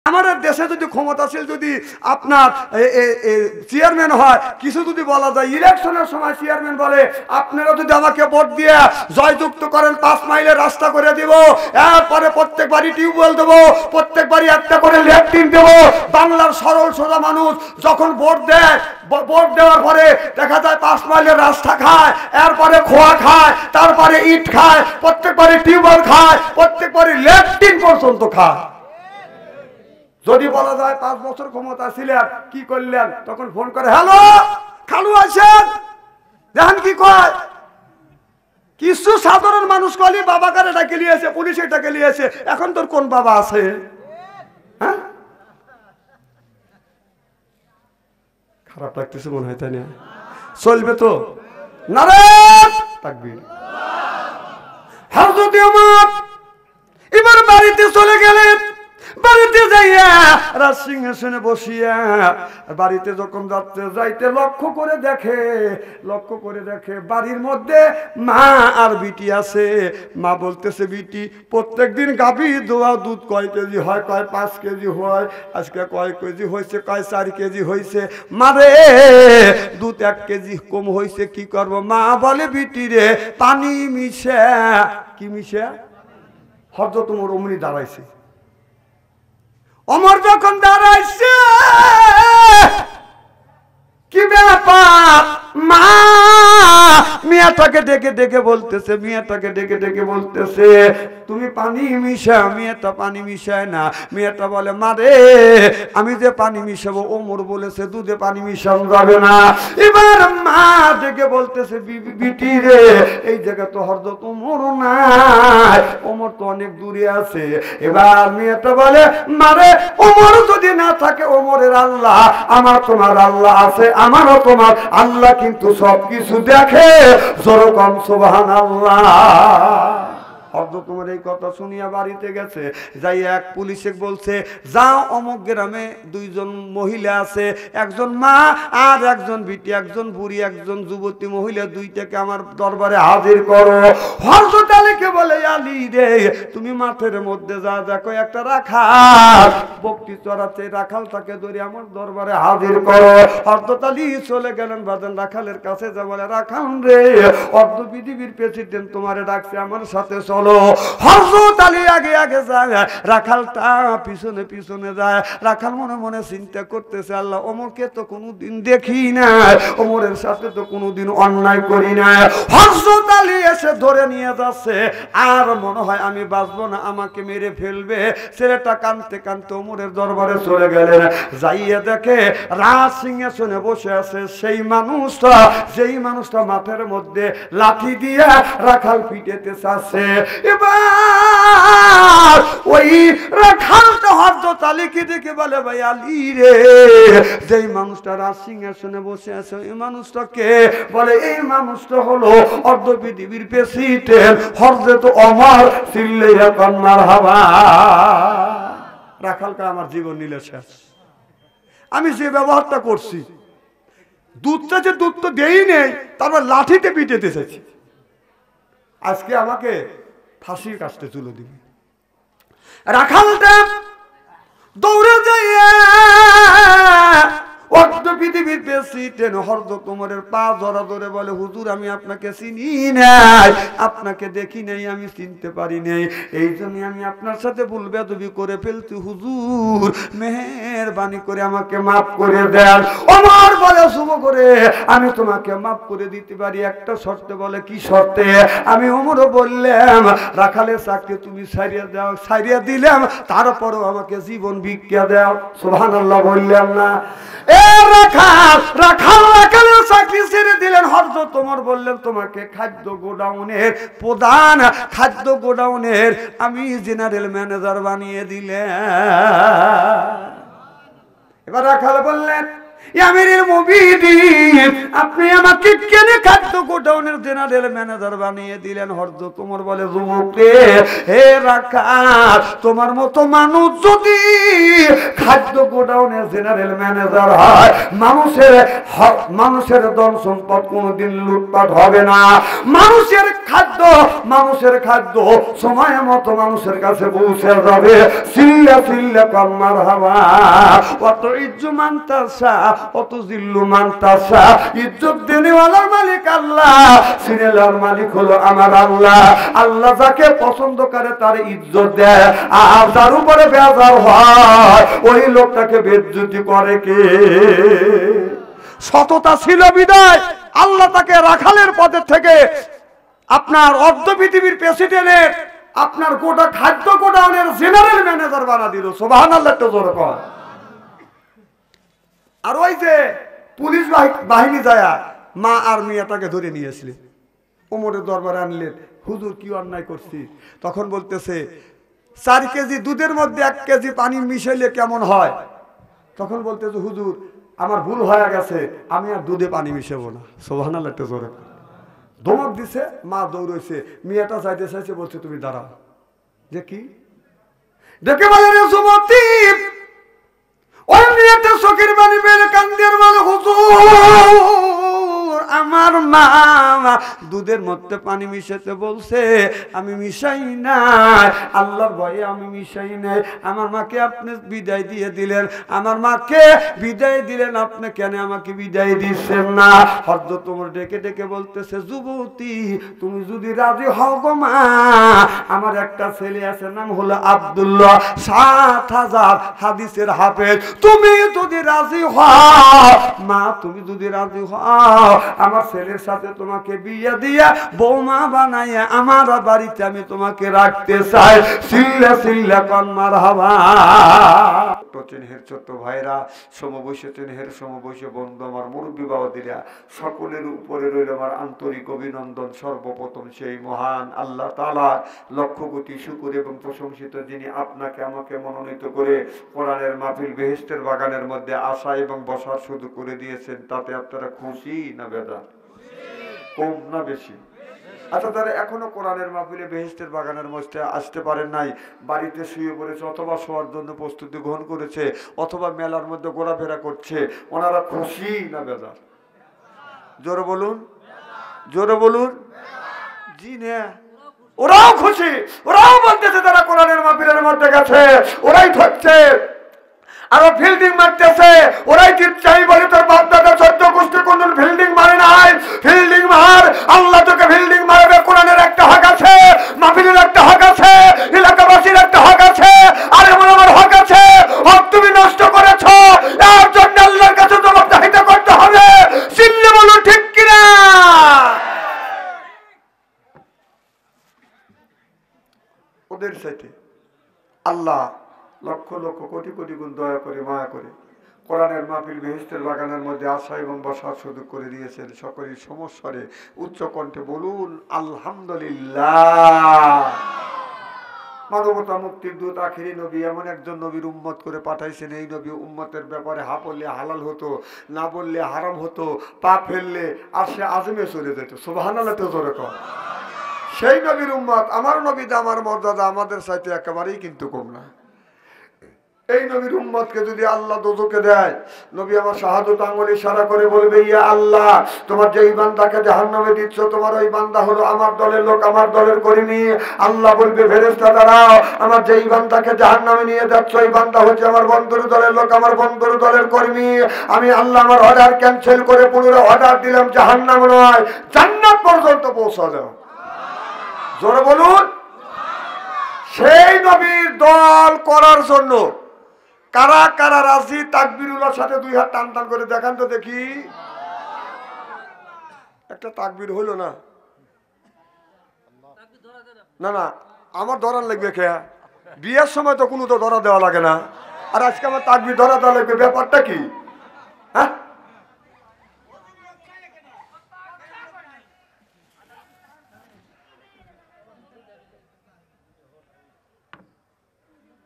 আমাদের দেশে যদি ক্ষমতাশীল যদি আপনার চেয়ারম্যান হয়, কিছু যদি বলা যায়, ইলেকশনের সময় চেয়ারম্যান বলে আপনারা যদি আমাকে ভোট দিয়ে জয়যুক্ত করেন 5 মাইলের রাস্তা করে দিব, এরপরে প্রত্যেক বাড়ি টিউবওয়েল দেবো, প্রত্যেক বাড়ি একটা করে ল্যাট্রিন দেবো। বাংলার সরল সোজা মানুষ যখন ভোট দেয়, ভোট দেওয়ার পরে দেখা যায় 5 মাইলের রাস্তা খায়, এরপরে খোয়া খায়, তারপরে ইট খায়, প্রত্যেক বাড়ি টিউবওয়েল খায়, প্রত্যেক বাড়ি ল্যাট্রিন পর্যন্ত খায়। যদি বলা যায় 5 বছর ক্ষমতা ছিলেন কি করলেন, তখন ফোন করে হ্যালো খালু আসেন, দেখেন কি কয়। কিছু সাধারণ মানুষ কলি বাবা কারে ডাকে নিয়েছে, পুলিশে ডাকে নিয়েছে, এখন তোর কোন বাবা আছে? হ্যাঁ, খারাপ লাগতেছে মনে হয়, তাই না? চলবে তো? নারায়ণ তাকবীর। হযরত ওমর এবার বাড়িতে চলে গেলেন। বাড়িতে যাইয়া রাজসিংহাসনে বসিয়া বাড়িতে যখন যাইতে লক্ষ্য করে দেখে বাড়ির মধ্যে মা আর বিটি আছে। মা বলতেছে, বিটি প্রত্যেক দিন গাভী দোয়া দুধ কয় কেজি হয়? কয় 5 কেজি হয়। আজকে কয় কেজি হয়েছে? কয় 4 কেজি হয়েছে। মারে দুধ 1 কেজি কম হয়েছে, কি করব? মা বলে, বিটি রে পানি মিশা। কি মিশা? হযরত ওমর অমনি দাঁড়াইছে। ওমর যখন দাঁড়াইছে, কি ব্যাপার? মা মিয়াটাকে ডেকে বলতেছে তুমি পানি মিশা। মেয়েটা পানি মিশায় না। মেয়েটা বলে, মারে আমি যে পানি মিশাবো, ওমর বলেছে দুধে পানি মিশানো যাবে না। এবার মা ডেকে বলতেছে, বিটি রে এই জায়গা তো হযরত ওমর নাই, ওমর তো অনেক দূরে আছে। এবার মেয়েটা বলে, মারে ওমর যদি না থাকে, ওমরের আল্লাহ আমার তোমার আল্লাহ আছে, আমারও তোমার আল্লাহ কিন্তু সবকিছু দেখে। যেরকম সুবহানাল্লাহ। হযরত ওমর এই কথা শুনিয়া বাড়িতে গেছে, যাই এক পুলিশে বলছে, যাও অমুক গ্রামে 2 জন মহিলা আছে, একজন মা আর একজন বিটি, একজন বুড়ি একজন যুবতী মহিলা, 2টাকে আমার দরবারে হাজির করো। হযরত আলীকে বলে, আলী রে তুমি মাঠের মধ্যে যা, দেখো একটা রাখাল বকটি চড়াচ্ছে, রাখালটাকে ধরে আমার দরবারে হাজির করো। হযরত আলী চলে গেলেন বাজান রাখালের কাছে, যা বলে, রাখাল রে অর্ধ পৃথিবীর প্রেসিডেন্ট তোমারে ডাকছে, আমার সাথে চলো। হযরত আলী আগে যায়, রাখালটা পিছনে যায়। রাখাল মনে মনে চিন্তা করতেছে, আল্লাহ ওমরকে তো কোনোদিন দেখি না, ওমরের সাথে তো কোনোদিন অন্যায় করি না। হযরত আলী এসে ধরে নিয়ে যাচ্ছে, আর মনে হয় আমি বাঁচবো না, আমাকে মেরে ফেলবে। ছেলেটা কাঁদতে কাঁদতে ওমরের দরবারে চলে গেলেন। যাইয়ে দেখে রাজ সিংহাসনে বসে আছে সেই মানুষটা মাথার মধ্যে লাঠি দিয়ে রাখাল পিটাতে চাচ্ছে। এবার ওই রাখালটা হযরত আলীকে দেখে বলে, ভাই আলী রে, যেই মানুষটা রাজ সিংহাসনে বসে আছে এই মানুষটা কে? বলে, এই মানুষটা হলো অর্ধ পৃথিবীর প্রেসিডেন্ট হযরত ওমর। চিল্লাইয়া কোন মারহাবা। রাখালটা আমার জীবন নিলে শেষ। আমি যে ব্যবহারটা করছি, দুধটা যে দুধ তো দেই নেই, তারপর লাঠিতে পিটাতে চাইছি, আজকে আমাকে ফাঁসির কাস্তে তুলে দিবে। রাখালটা দৌড়ে যাইয়া অর্ধ পৃথিবীর প্রেসিডেন্ট হযরত ওমরের পা ধরে বলে, হুজুর আমি আপনাকে চিনি নাই, আপনাকে দেখি নাই, আমি চিনতে পারি নাই, এই জন্য আমি আপনার সাথে ভুল বেয়াদবি করে ফেলছি, হুজুর মেহেরবানি করে আমাকে মাফ করে দেন। ওমর বলে, শুভ করে আমি তোমাকে মাফ করে দিতে পারি, একটা শর্তে। বলে, কি শর্তে? আমি ওমরও বললাম রাখালের চাকরি তুমি ছাড়িয়ে দিলাম, তারপরও আমাকে জীবন ভিক্ষা দাও। সুবহানাল্লাহ বললাম না? রাখালের চাকরি ছেড়ে দিলেন। হযরত ওমর বললেন, তোমাকে খাদ্য গোডাউনের প্রধান, খাদ্য গোডাউনের আমি জেনারেল ম্যানেজার বানিয়ে দিলেন। এবার রাখাল বললেন, আমিরুল মুমিনিন আপনি আমাকে কেন খাদ্য গোডাউনের জেনারেল ম্যানেজার বানিয়ে দিলেন? হযরত ওমর বলে, যুবক হে রাখাল, তোমার মতো মানুষ যদি খাদ্য গোডাউনের জেনারেল ম্যানেজার হয়, মানুষের ধন সম্পদ কোনোদিন লুটপাট হবে না। মানুষের খাদ্য সময় মতো মানুষের কাছে পৌঁছে যাবে। সিল্লা সিল্লা কাম্মার হাওয়া অত ইজ্জু মানতাসা অত জিল্লু মানতাসা। ইজ্জত দেনেওয়ালার মালিক আল্লাহ, সিনেলার মালিক হলো আমার আল্লাহ। আল্লাহ যাকে পছন্দ করে তার ইজ্জত দেয়, আর যার উপরে বেজার হয় ওই লোকটাকে বেজ্জতি করে কে? সততা ছিল বিদায় আল্লাহ তাকে রাখালের পদের থেকে আপনার অর্ধ পৃথিবীর প্রেসিডেন্টের আপনার গোটা খাদ্য গোডাউনের জেনারেল ম্যানেজার বানা দিল। সুবহানাল্লাহ, একটু জোরে কর। আর ওই যে পুলিশ বাহিনী যায় মা আর মেয়েটাকে ধরে নিয়েছিলেন, ওমরের দরবারে আনলেন, হুজুর কি অন্যায় করছি? তখন বলতেছে 4 কেজি দুধের মধ্যে 1 কেজি পানি মিশাইলে কেমন হয়? তখন বলতেছে হুজুর আমার ভুল হয়ে গেছে, আমি আর দুধে পানি মিশাবো না। সুবহানাল্লাহ, একটু জোরে। ধমক দিছে, মা দৌড়াইছে, মেয়েটা চাইতে চাইছে, বলছে তুমি দাঁড়াও। যে কি দেখে বলেন সুমতি ওই মেয়েটা চোখের পানি বের কান্দের বলে হুজুর আমার মা দুধের মধ্যে পানি মিশাতে বলছে, আমি মিশাই নাই, আল্লাহর ভয়ে আমি মিশাই নাই। আমার মাকে আপনি বিদায় দিয়ে দিলেন, আমার মাকে বিদায় দিলেন, আপনি কেন আমাকে বিদায় দিচ্ছেন না? হযরত ওমর ডেকে ডেকে বলতেছে যুবতী তুমি যদি রাজি হও গো মা, আমার একটা ছেলে আছে নাম হলো আব্দুল্লাহ, ৭,০০০ হাদিসের হাফেজ। তুমি যদি রাজি হও মা, তুমি যদি রাজি হও আমার ছেলের সাথে তোমাকে বিয়ে দিয়ে বৌমা বানাইয়া আমার বাড়িতে আমি তোমাকে রাখতে চাই। সিল্লা সিল্লা কন মারহাবা। চিনহের ছোট্ট ভাইরা, সমবয়সী চিনহের সমবয়সী বন্ধু, আমার মুরব্বী বাবাদিরা, সকলের উপরে রইল আমার আন্তরিক অভিনন্দন। সর্বপ্রথম সেই মহান আল্লাহ তাআলা লক্ষ কোটি শুকর এবং প্রশংসিত, যিনি আপনাকে আমাকে মনোনীত করে কোরআনের মাহফিল বেহেশতের বাগানের মধ্যে আসা এবং বসার শুরু করে দিয়েছেন। তাতে আপনারা খুশি না বেজার? কম না বেশি? আচ্ছা, তারা এখনো কোরআনের মাহফিলে বেহেশতের বাগানের মধ্যে আসতে পারেন নাই, বাড়িতে শুয়ে পড়েছে অথবা শোয়ার জন্য প্রস্তুতি গ্রহণ করেছে অথবা মেলার মধ্যে ঘোরাফেরা করছে, ওনারা খুশি না বেজার? জোরে বলুন, জোরে বলুন। জি না, ওরাও খুশি, ওরাও বলতেছে তারা কোরআনের মাহফিলের মধ্যে গেছে, ওরাই থাকছে আরো ফিল্ডিং মারতেছে, ওরাই চাই বলে তোর বাপ দাদা 14 গোষ্ঠী কোন ফিল্ডিং মারে নাই। ফিল্ডিং মার, আল্লাহ তোকে ফিল্ডিং মারবে। কোরআনের একটা হক আছে, মাহফিলের একটা হক আছে, এলাকাবাসীর একটা হক আছে, আর এমন আমার হক আছে। হক তুমি নষ্ট করেছো, এর জন্য আল্লাহর কাছে জবাবদিহিতা করতে হবে। চিল্লে বলুন ঠিক কিনা? ওদের সাথে আল্লাহ লক্ষ লক্ষ কোটি কোটি গুণ দয়া করে মায়া করে কোরআনের মাহফিল বেহেশতের বাগানের মধ্যে আসা এবং বসার সুযোগ করে দিয়েছেন। সকলের সমস্যারে উচ্চ কণ্ঠে বলুন আলহামদুলিল্লাহ। মানবতা মুক্তির দূত আখিরি নবী এমন একজন নবীর উম্মত করে পাঠাইছেন, এই নবী উম্মতের ব্যাপারে হা বললে হালাল হতো, না বললে হারাম হতো, পা ফেললে আর সে আজমে চলে যেত। সুবহানাল্লাহ, তো জোরে কর। সেই নবীর উম্মত, আমার নবীতে আমার মর্যাদা আমাদের চাইতে একেবারেই কিন্তু কম না। এই নবীর উম্মতকে যদি আল্লাহ দোজখে দেয়, নবী আমার শাহাদত আঙ্গুল ইশারা করে বলবে ইয়া আল্লাহ, তোমার যেই বান্দাকে জাহান্নামে দিচ্ছ তোমার ওই বান্দা হলো আমার দলের লোক, আমার দলের কর্মী। আল্লাহ বলবে ফেরেশতা দাঁড়াও, আমার যেই বান্দাকে জাহান্নামে নিয়ে যাচ্ছ ওই বান্দা হচ্ছে আমার বন্ধুর দলের লোক, আমার বন্ধুর দলের কর্মী। আমি আল্লাহ আমার অর্ডার ক্যান্সেল করে পুনরায় অর্ডার দিলাম জাহান্নাম নয়, জান্নাত পর্যন্ত পৌঁছা দাও। জোরে বলুন। সেই নবীর দল করার জন্য কারা কারা রাজি? তাকবীরুল্লাহর সাথে 2 হাত টান টান করে দেখান তো দেখি। একটা তাকবীর হলো না? না না, আমার ধরার লাগবে কে? বিয়ের সময় তো কোনো তো ধরা দেওয়া লাগে না, আর আজকে আমার তাকবীর ধরা দেওয়া লাগবে, ব্যাপারটা কি? হ্যাঁ,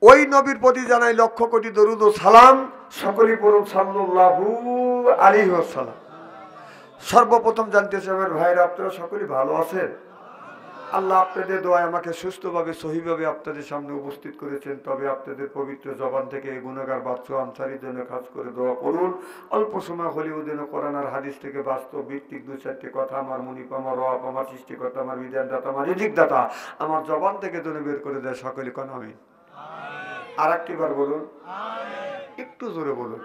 ওই নবীর প্রতি জানাই লক্ষ কোটি দরুদ ও সালাম। সকলেই পড়ুন সাল্লাল্লাহু আলাইহি ওয়াসাল্লাম। সর্বপ্রথম জানতে চাই আমার ভাইরা, আপনারা সকলেই ভালো আছেন? আল্লাহ আপনাদের দোয়ায় আমাকে সুস্থভাবে সহিভাবে আপনাদের সামনে উপস্থিত করেছেন। তবে আপনাদের পবিত্র জবান থেকে এই গুনাহগার বাদশা আনসারীর জন্য খাস করে দোয়া করুন। অল্প সময় হলেও যেন কোরআন আর হাদিস থেকে বাস্তব ভিত্তিক দু চারটি কথা আমার মুনিপ, আমার রব, আমার সৃষ্টিকর্তা, আমার বিধানদাতা, আমার রিজিকদাতা আমার জবান থেকে যেন বের করে দেয়। সকলে কোন আমিন। আর একটিবার বলুন, একটু জোরে বলুন।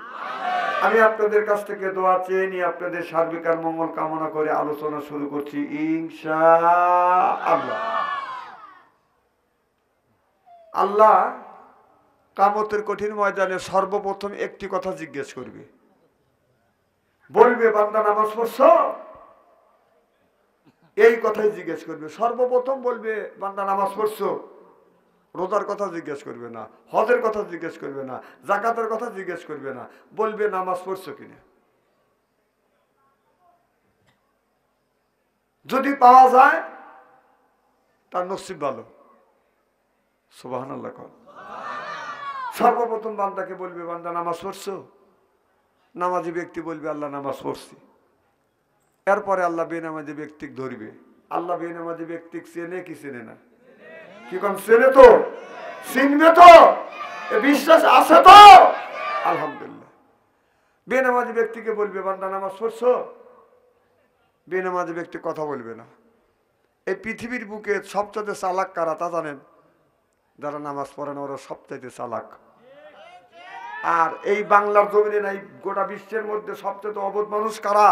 আমি আপনাদের কাছ থেকে দোয়া চেয়ে নিয়ে আপনাদের সার্বিক আর মঙ্গল কামনা করে আলোচনা শুরু করছি ইনশাআল্লাহ। আল্লাহ কিয়ামতের কঠিন ময়দানে সর্বপ্রথম একটি কথা জিজ্ঞেস করবে, বলবে বান্দা নামাজ পড়ছো? এই কথাই জিজ্ঞেস করবে। সর্বপ্রথম বলবে বান্দা নামাজ পড়ছো। রোজার কথা জিজ্ঞেস করবে না, হজের কথা জিজ্ঞেস করবে না, যাকাতের কথা জিজ্ঞেস করবে না, বলবে নামাজ পড়ছো কিনা। যদি পাওয়া যায় তার নসিব ভালো। সুবহানাল্লাহ। সর্বপ্রথম বান্দাকে বলবে বান্দা নামাজ পড়ছো? নামাজি ব্যক্তি বলবে আল্লাহ নামাজ পড়ছি। এরপরে আল্লাহ বেনামাজি ব্যক্তিকে ধরবে। আল্লাহ বেনামাজি ব্যক্তিকে চেনে কি চেনে না? কি কোন চেনে তো? চিনবে তো? বিশ্বাস আছে তো? আলহামদুলিল্লাহ। বেনামাজি ব্যক্তিকে বলবে বান্দা নামাজ পড়ছো? বেনামাজি ব্যক্তি কথা বলবে না। এই পৃথিবীর বুকে সবচেয়ে চালাক কারা তা জানেন? যারা নামাজ পড়ে না, ওরা সবচাইতে চালাক। আর এই বাংলার জমিনে নাই, গোটা বিশ্বের মধ্যে সবচেয়ে অবোধ মানুষ কারা?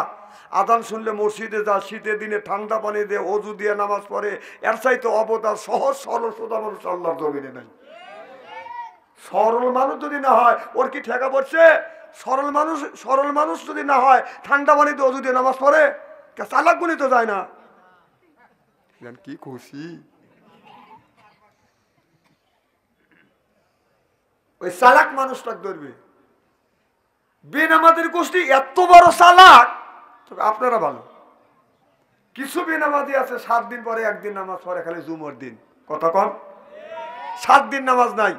আজান শুনলে মসজিদে যা, শীতের দিনে ঠান্ডা পানি দিয়ে অজু দিয়ে নামাজ পড়ে, এর চাইতে অবোধ আর সহজ সরল সোজা মানুষ আল্লাহর জমিনে নাই। সরল মানুষ যদি না হয়, ওর কি ঠেকা পড়ছে? সরল মানুষ যদি না হয়, ঠান্ডা পানিতে অজু দিয়ে নামাজ পড়ে, চালাক গুলি তো যায় না। কি খুশি! ওই চালাক মানুষটাকে ধরবে। বেনামাজির গোষ্ঠী এত বড় চালাক, তবে আপনারা ভালো। কিছু বেনামাজি আছে 7 দিন পরে একদিন নামাজ পড়ে, খালি জুমার দিন। কথা কন, 7 দিন নামাজ নাই,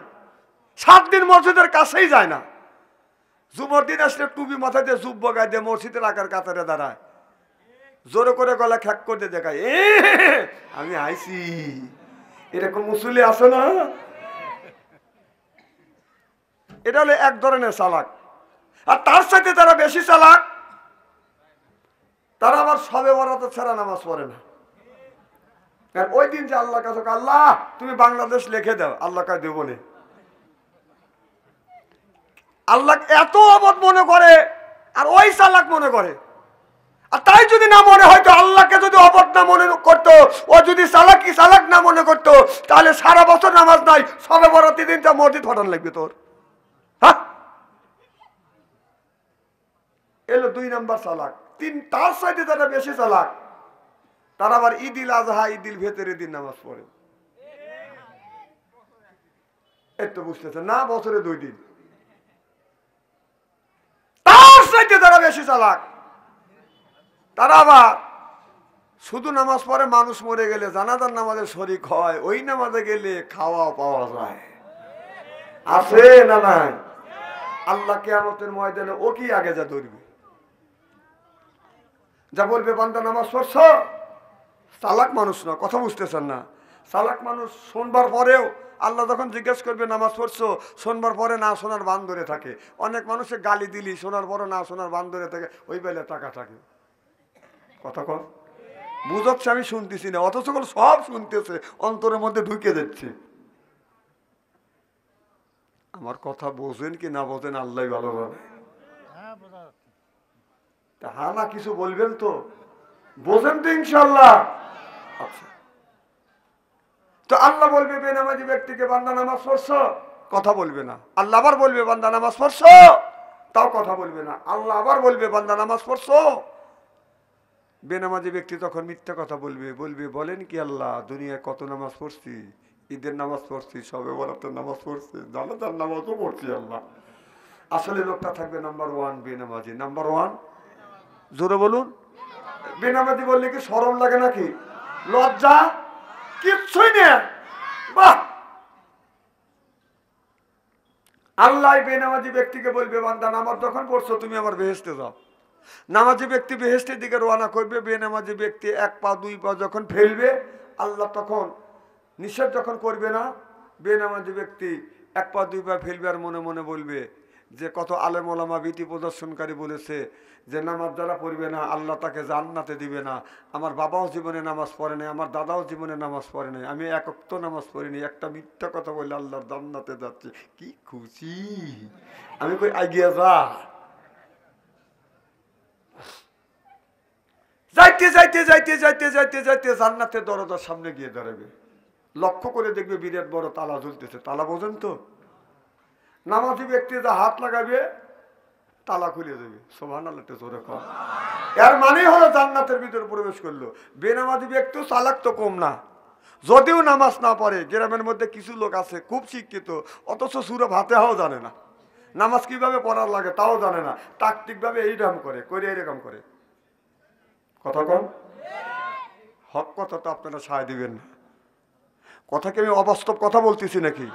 7 দিন মসজিদের কাছেই যায় না। জুমার দিন আসলে টুপি মাথায় দিয়ে জুব বগায় দিয়ে মসজিদের আকার কাতারে দাঁড়ায়, জোরে করে গলা খ্যাক করে দেখায়, আমি আইছি। এরকম মুসল্লি আছে না? এটা হলো এক ধরনের চালাক। আর তার সাথে যারা বেশি চালাক, তারা আবার সবে বরাত ছাড়া নামাজ পড়ে না। ওই দিন যে আল্লাহ কাছে, আল্লাহ তুমি বাংলাদেশ লিখে দাও, আল্লাহ কাছে দেবো না। আল্লাহ এত অবধ মনে করে, আর ওই চালাক মনে করে। আর তাই যদি না মনে হয়তো, আল্লাহকে যদি অবধ না মনে করতো, ও যদি চালাক না মনে করতো, তাহলে সারা বছর নামাজ নাই, সবে বরাত দিনটা মসজিদ ফাটান লাগবে তোর। হ্যাঁ, এলো 2 নাম্বার চালাক। তার সাইডে যারা বেশি চালাক, তারা আবার ঈদিল আজহা, ঈদিল ভেতরে দিন নামাজ পড়ে। এই তো বুঝতেছে না, বছরে 2 দিন। তার সাইডে যারা বেশি চালাক, তারা আবার শুধু নামাজ পড়ে, মানুষ মরে গেলে জানাজার নামাজে শরীক হয়, ওই নামাজে গেলে খাওয়া পাওয়া যায়। আছে না নাই? আল্লাহ কিয়ামতের ময়দানে ও কি আগে যা ধরবে, যা বলবে বান্দা নামাজ পড়ছো। চালাক মানুষ না, কথা বুঝতেছেন না? চালাক মানুষ শোনবার পরেও, আল্লাহ যখন জিজ্ঞেস করবে নামাজ পড়ছো, শোনবার পরে না শোনার বান ধরে থাকে। অনেক মানুষের গালি দিলি, শোনার পরে না শোনার বান ধরে থাকে, ওই বেলে টাকা থাকে। কথা কর, বুঝাচ্ছে আমি শুনতেছি না, অথচ সব শুনতেছে, অন্তরের মধ্যে ঢুকে যাচ্ছে। আমার কথা বোঝেন কি না বোঝেন আল্লাহ ভালো ভাবে। হ্যাঁ না কিছু বলবেন তো? বোঝেন তো ইনশাল্লাহ? আচ্ছা, তো আল্লাহ বলবে বেনামাজি ব্যক্তিকে বান্দা নামাজ পড়ছো, কথা বলবে না। আল্লাহ আবার বলবে বান্দা নামাজ পড়ছো, তাও কথা বলবে না। আল্লাহ আবার বলবে বান্দা নামাজ পড়ছো। বেনামাজি ব্যক্তি তখন মিথ্যা কথা বলবে, বলেন কি আল্লাহ, দুনিয়ায় কত নামাজ পড়ছি, ঈদের নামাজ পড়ছি, সবে বরাতের নামাজ পড়ছি, জানাজার নামাজও পড়ছি আল্লাহ। আসলে লোকটা থাকবে নাম্বার 1 বেনামাজি। নাম্বার 1, জোরে বলুন। বেনামাজি বললে কি শরম লাগে নাকি? লজ্জা কিচ্ছুই নেই। বাহ! আল্লাহ বেনামাজি ব্যক্তিকে বলবে বান্দা নামাজ যখন পড়ছো, তুমি আমার বেহেশতে যাও। নামাজি ব্যক্তি বেহেশতের দিকে রওনা করবে। বেনামাজি ব্যক্তি 1 পা 2 পা যখন ফেলবে, আল্লাহ তখন নিষেধ যখন করবে না, বেনামাজি ব্যক্তি এক পা দুই পা ফেলবে আর মনে মনে বলবে যে কত আলেম ওলামা ভীতি প্রদর্শনকারী বলেছে যে নামাজ যারা পড়বে না আল্লাহ তাকে জান্নাতে দিবে না। আমার বাবাও জীবনে নামাজ পড়ে নাই, আমার দাদাও জীবনে নামাজ পড়ে নাই, আমি এক ওয়াক্ত নামাজ পড়িনি, একটা মিথ্যা কথা বললে আল্লাহর জান্নাতে যাচ্ছে। কি খুশি আমি, কই আগিয়ে যা। যাইতে যাইতে যাইতে যাইতে যাইতে যাইতে জান্নাতের দরজার সামনে গিয়ে দাঁড়াবে, লক্ষ্য করে দেখবে বিরাট বড় তালা ঝুলতেছে। তালা বোঝেন তো? নামাজি ব্যক্তি যা হাত লাগাবে তালা খুলে দেবে। সুবহানাল্লাহ জোরে কম। এর মানে হলো জান্নাতের ভিতরে প্রবেশ করলো। বেনামাজি ব্যক্তিও চালাক তো কম না, যদিও নামাজ না পড়ে। গ্রামের মধ্যে কিছু লোক আছে খুব শিক্ষিত, অথচ সূরা ফাতিহাও জানে না, নামাজ কিভাবে পড়ার লাগে তাও জানে না, তাকতিক ভাবে এইরকম করে এইরকম করে। কথা কম, হক কথা তো আপনারা সায় দিবেন না। কথা কি আমি অবাস্তব কথা বলতেছি নাকি?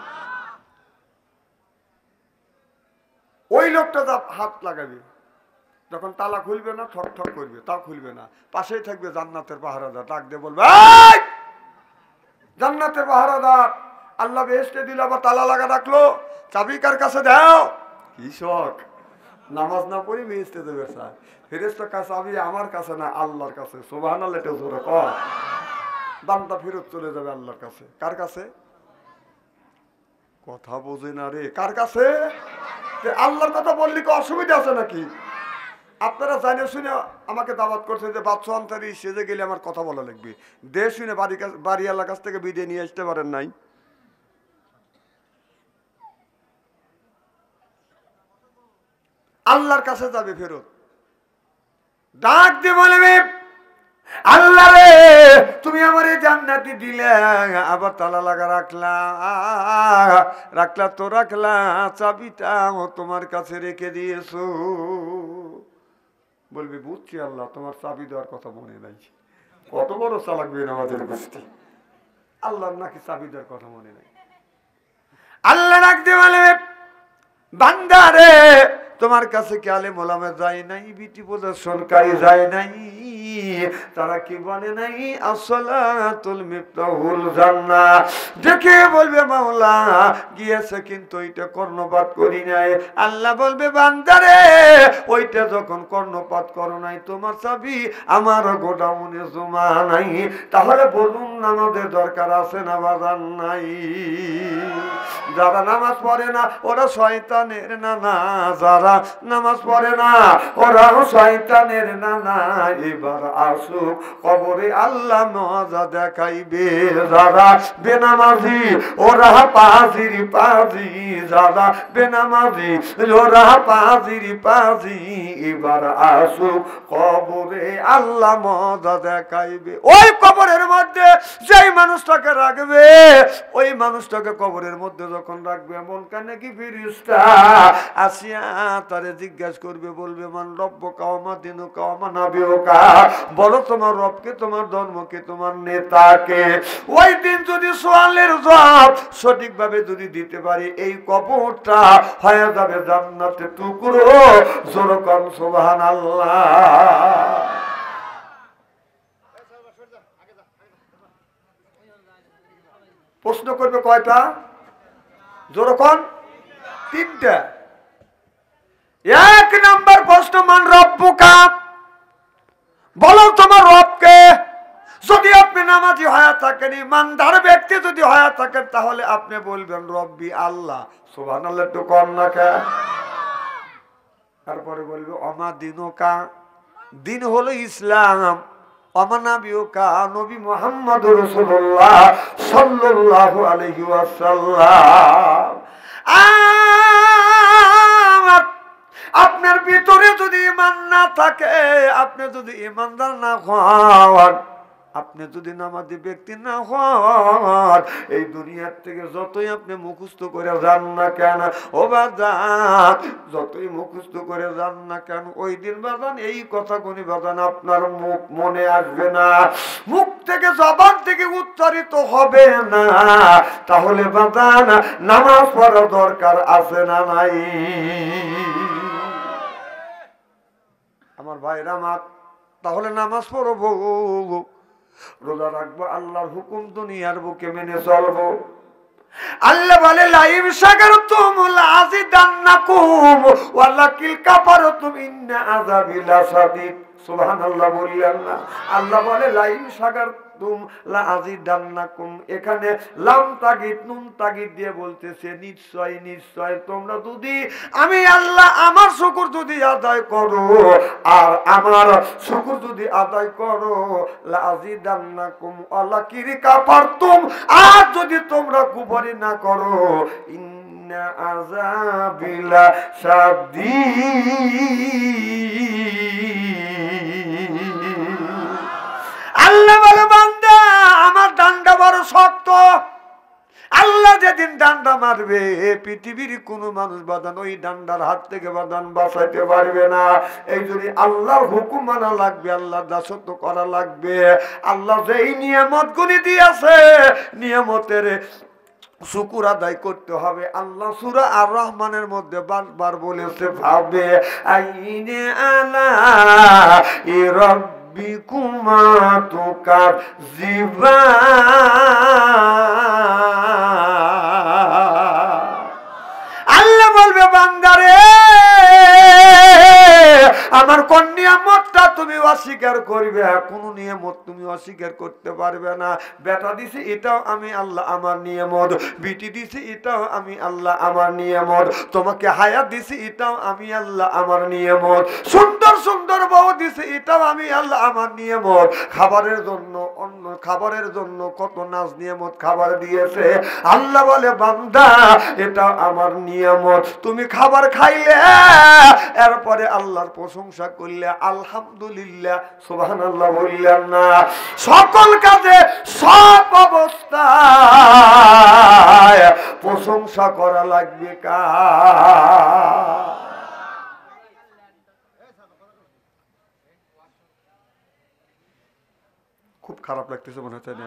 ওই লোকটা যা হাত লাগাবে, যখন তালা খুলবে না ঠক ঠক করবে, তাও খুলবে না, পাশেই থাকবে জান্নাতের পাহারাদার, ডাক দিয়ে বলবে জান্নাতের পাহারাদার, আল্লাহ বেহেশতে দিল আবার তালা লাগা রাখলো, চাবি কার কাছে দাও? কি শখ, নামাজ না পড়ি বেহেশতে দেবে স্যার, ফেরেশতার কাছে চাবি আমার কাছে না আল্লাহর কাছে। সুবহানাল্লাহ জোরে কর। বান্দা ফেরত চলে যাবে আল্লাহর কাছে। কার কাছে? কথা বোঝে না রে, কার কাছে? আল্লাহর কথা বললে কি অসুবিধা আছে নাকি? আপনারা জানে শুনে আমাকে দাওয়াত করছেন যে বাদশাহ আনসারী সেজে গেলে আমার কথা বলা লাগবে, দেশ শুনে বাড়িওয়ালার কাছ থেকে বিদায় নিয়ে আসতে পারেন নাই? আল্লাহর কাছে যাবে ফেরত, ডাক দিয়ে বলবে আল্লাহ রে তুমি আমার এই জান্নাতি দিলে, আবার তালা লাগা রাখলা তো রাখলা, চাবিটা তোমার কাছে রেখে দিয়েছো। বলবি বুঝছি আল্লাহ, তোমার চাবি দেওয়ার কথা মনে নাই। কত বড় চালাক আমাদের গোষ্ঠী, আল্লাহর নাকি চাবি দেওয়ার কথা মনে নাই। আল্লাহ ডাক দিয়ে বলবে বান্দা রে তোমার কাছে কি আলেম ওলামা যায় নাই, ভীতি প্রদর্শনকারী যায় নাই, তারা কি বলে নাই আসসালাতুল মিফতাহুল জান্নাহ? দেখে বলবে মাওলা গিয়েছে কিন্তু ওইটা কর্ণপাত করি নাই। আল্লাহ বলবে বান্দারে ওইটা যখন কর্ণপাত করো নাই, তোমার চাবি আমার গোডাউনে জমা নাই, তাহলে বলুন নামাজের দরকার আছে না বাজার নাই? যারা নামাজ পড়ে না ওরা শয়তানের নানা, যারা নামাজ পড়ে না ওরা শয়তানের নানা। এবার আসুক কবরে আল্লাহ মজা দেখাইবে, যারা বেনামাজি ওরা পাজির পাজি, যারা বেনামাজি ওরা পাজির পাজি। এবার আসুক কবরে আল্লাহ মজা দেখাইবে। ওই কবরের মধ্যে যেই মানুষটাকে রাখবে, ওই মানুষটাকে কবরের মধ্যে যখন রাখবে এমন কানে কি ফেরেশতা আসিয়া তারে জিজ্ঞাসা করবে, বলবে মান রব্বুকা ওয়া মা দীনুকা ওয়া মা নাবিয়ুকা, বলো তোমার রবকে, তোমার ধর্মকে, তোমার নেতাকে। ওই দিন যদি সোয়ালের জবাব সঠিকভাবে যদি দিতে পারি, এই কবরটা হয়ে যাবে জান্নাতের টুকরো। জোরে কোন সুবহানাল্লাহ। প্রশ্ন করবে কয়টা? জোরে কোন? তিনটা। এক নাম্বার প্রশ্ন মান রব্বুকা, বলো তোমার রবকে। যদি আপনি নামাজি হয়ে থাকেন, ইমানদার ব্যক্তি যদি হয়ে থাকেন, তাহলে আপনি বলবেন রব্বি আল্লাহ। সুবহানাল্লাহ তো কর না কে? তারপরে বলবে অমা দিনুকা, দিন হলো ইসলাম, অমা নাবিয়ুকা, নবী মুহাম্মদুর রাসূলুল্লাহ সাল্লাল্লাহু আলাইহি ওয়াসাল্লাম। আপনার ভিতরে যদি ঈমান না থাকে, আপনি যদি ঈমানদার না হন, আপনি যদি নামাজি ব্যক্তি না হন, এই দুনিয়ার থেকে যতই আপনি মুখস্থ করে যান না কেন ও বাজান, যতই মুখস্থ করে যান না কেন, ওই দিন বাজান এই কথা কোনি বাজান আপনার মুখ মনে আসবে না, মুখ থেকে জবান থেকে উচ্চারিত হবে না। তাহলে বাজান নামাজ পড়া দরকার আছে না নাই? আমার ভাইরা মা, তাহলে নামাজ পড়বো, রোজা রাখবো, আল্লাহর হুকুম দুনিয়ার বুকে মেনে চলবো। আল্লাহ বলে লাইম শাকারতুম লাযিদান্নাকুম ওয়া লাকিল কাফারতুম ইন্না আযাবি লাশাদীদ। সুবহানাল্লাহ বললেন না? আল্লাহ বলে লাইম শাকারতুম লাযিদান্নাকুম, এখানে লাম তাগিদ নুন তাগিদ দিয়ে বলতেছে নিশ্চয় নিশ্চয় তোমরা যদি আমি আল্লাহ আমার শুকর যদি আদায় করো, আর আমার শুকর যদি আদায় করো, লাযিদান্নাকুম ওয়া লাকিল কাফারতুম, আর যদি তোমরা কুফরি না করো, ইন্না আযাবি লাশাদীদ। আল্লাহ বলে বান্দা আমার ডান্ডা বড় শক্ত। আল্লাহ যেদিন ডান্ডা মারবে পৃথিবীর কোন মানুষ বাদান ওই ডান্ডার হাত থেকে বাদান বাঁচাইতে পারবে না। এই জন্য আল্লাহর হুকুম মানা লাগবে, আল্লাহর দাসত্ব করা লাগবে। আল্লাহ যেই নিয়ামত গুলি দিয়েছে নিয়ামতের শুকুর আদায় করতে হবে। আল্লাহ সূরা আর রহমানের মধ্যে বারবার বলেছে ভাবে আইনে আলা বিকুমা তুকাযিবান। আল্লাহ বলবে বান্দারে আমার কোন নিয়ামতটা তুমি অস্বীকার করবে? কোন নিয়ামত তুমি অস্বীকার করতে পারবে না। বেটা দিছি এটাও আমি আল্লাহ আমার নিয়ামত, বিটি দিছি এটাও আমি আল্লাহ আমার নিয়ামত, তোমাকে হায়াত দিছি এটাও আমি আল্লাহ আমার নিয়ামত, সুন্দর সুন্দর বউ দিছি এটাও আমি আল্লাহ আমার নিয়ামত, খাবারের জন্য অন্য খাবারের জন্য কত নাজ নিয়ামত খাবার দিয়েছে। আল্লাহ বলে বান্দা এটা আমার নিয়ামত, তুমি খাবার খাইলে এরপরে আল্লাহর প্রশংসা করলে আলহামদুলিল্লাহ সুবহানাল্লাহ বললেন না? সকল কাজে সব অবস্থায় প্রশংসা করা লাগবে কার? খুব খারাপ লাগতেছে মনে হচ্ছে না?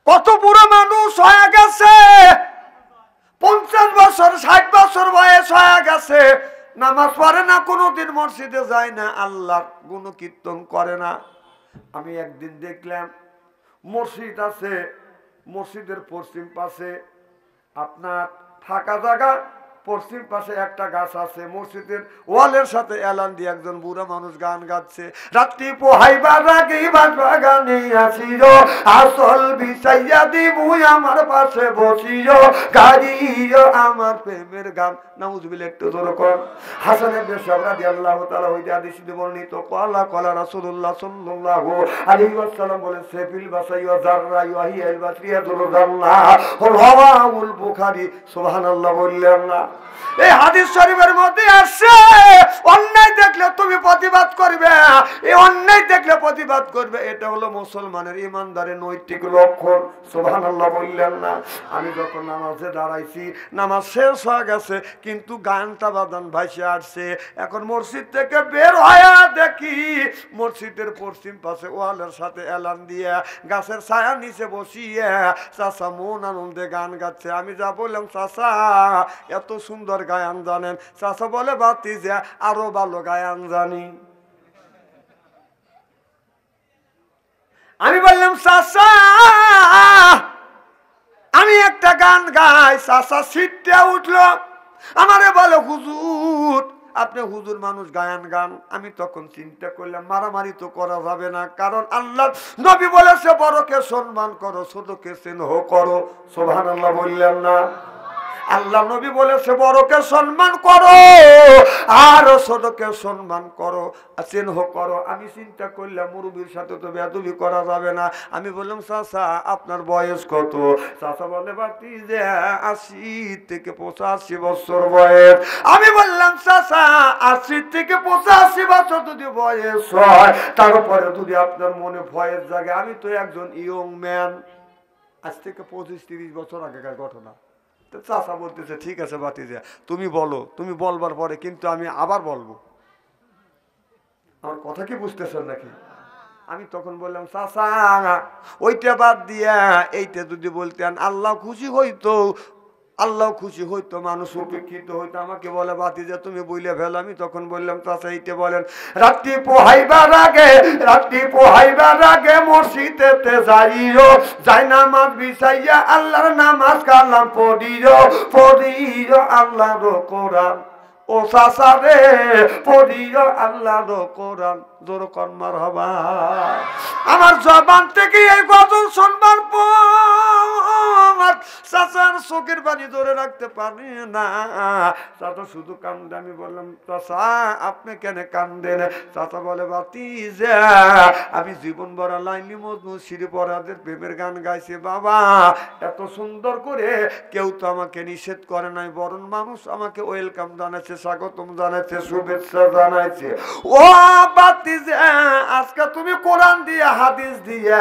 কত বুড়ো মানুষ হয়ে গেছে, 50 বছর 60 বছর বয়স হয়ে গেছে, নামাজ পড়ে না, কোনোদিন মসজিদে যায় না, আল্লাহর গুণ কীর্তন করে না। আমি একদিন দেখলাম মসজিদ আছে, মসজিদের পশ্চিম পাশে আপনার ফাঁকা জায়গা, পশ্চিম পাশে একটা গাছ আছে, মসজিদের ওয়ালের সাথে এলান দিয়ে একজন বুড়া মানুষ গান গাচ্ছে, রাত্রি পোহাইবার আগে বাগানে আসিল, আসল বিছাইয়া দিবু আমার পাশে বসিও, গাইও আমার প্রেমের গান। নাউজুবিল্লাহ, একটু জোরে কর। হাসান ইবনে সাবরা রাদিয়াল্লাহু তাআলা হইতে হাদিসে বর্ণিত ক্বালা ক্বালা রাসূলুল্লাহ সাল্লাল্লাহু আলাইহি ওয়াসাল্লাম বলেছে ফিল বাসাই ওয়া যাররা ওয়াহিয়াল বাসরিয়াতুল জান্নাহ রাওয়াহুল বুখারী। সুবহানাল্লাহ বললেন না? এই হাদিস শরীফের মধ্যে আছে অন্যায় দেখলে তুমি প্রতিবাদ করবে, এই অন্যায় দেখলে প্রতিবাদ করবে, এটা হলো মুসলমানের ইমানদারের নৈতিক লক্ষণ। সুবহানাল্লাহ বললেন না? আমি যখন নামাজে দাঁড়াইছি, নামাজ শেষ হয়ে গেছে, কিন্তু গানটা বাদান ভাইসে আসছে। এখন মসজিদ থেকে বের হয়ে দেখি মসজিদের পশ্চিম পাশে ওয়ালের সাথে এলান দিয়ে গাছের ছায়া নিচে বসিয়ে চাচা মন আনন্দে গান গাচ্ছে। আমি যা বললাম চাচা এত সুন্দর গায়ান জানেন? চাচা বলে বাতি যে আরো ভালো গায়ান জানি। আমি বললাম চাচা আমি একটা গান গাই। চাচা সিটটা উঠলো, আমারে বলে হুজুর আপনি হুজুর মানুষ গায়ান গান। আমি তখন চিন্তা করলাম মারামারি তো করা যাবে না, কারণ আল্লাহ নবী বলেছে বড়কে সম্মান করো, ছোটকে স্নেহ করো। সুবহানাল্লাহ বললেন না? আল্লাহ নবী বলেছে বড়কে সম্মান করো আর ছোটকে সম্মান করো, স্নেহ করো। আমি চিন্তা করলাম মুরব্বির সাথে তো বেয়াদবি করা যাবে না। আমি বললাম চাচা আপনার বয়স কত? চাচা বলে বাতি যে 80 থেকে 85 বছর বয়স। আমি বললাম চাচা 80 থেকে 85 বছর যদি বয়স হয়, তারপরে যদি আপনার মনে ভয়ের জাগে, আমি তো একজন ইয়ং ম্যান। আজ থেকে 25-30 বছর আগেকার ঘটনা। চাচা বলতেছে ঠিক আছে ভাতিজা তুমি বলো, তুমি বলবার পরে কিন্তু আমি আবার বলবো। আমার কথা কি বুঝতেছেন নাকি? আমি তখন বললাম চাচা ওইটা বাদ দিয়া এইটা যদি বলতেন আল্লাহ খুশি হইতো, আল্লাহ খুশি হইতো, মানুষ উপেক্ষিত হইতো। আমাকে বলে বাতি যে তুমি বইলে ফেলো। আমি তখন বললাম চাচা এইটা বলেন, রাত্রি পোহাইবার আগে মসজিদেতে যাইও, যাই নামাজ বিছাইয়া আল্লাহর নামাজ কালাম পড়িও আল্লাহর কোরআন। ও চাচা রে পড়িও আল্লাহর কোরআন। জোর কর মারহাবা। আমার জবান থেকে এই গজল শুনবার পর চাচার চোখের পানি ধরে রাখতে পারি না। চাচা শুধু কান্দে। আমি বললাম চাচা আপনি কেন কান্দেন? চাচা বলে ভাতিজা আমি জীবন ভরা লাইলি মজনু সিঁড়ি পরাদের প্রেমের গান গাইছি বাবা, এত সুন্দর করে কেউ তো আমাকে নিষেধ করে নাই, বরং মানুষ আমাকে ওয়েলকাম জানাচ্ছে, স্বাগতম জানাচ্ছে, শুভেচ্ছা জানাচ্ছে। ও ভাতিজা আজকে তুমি কোরআন দিয়া হাদিস দিয়া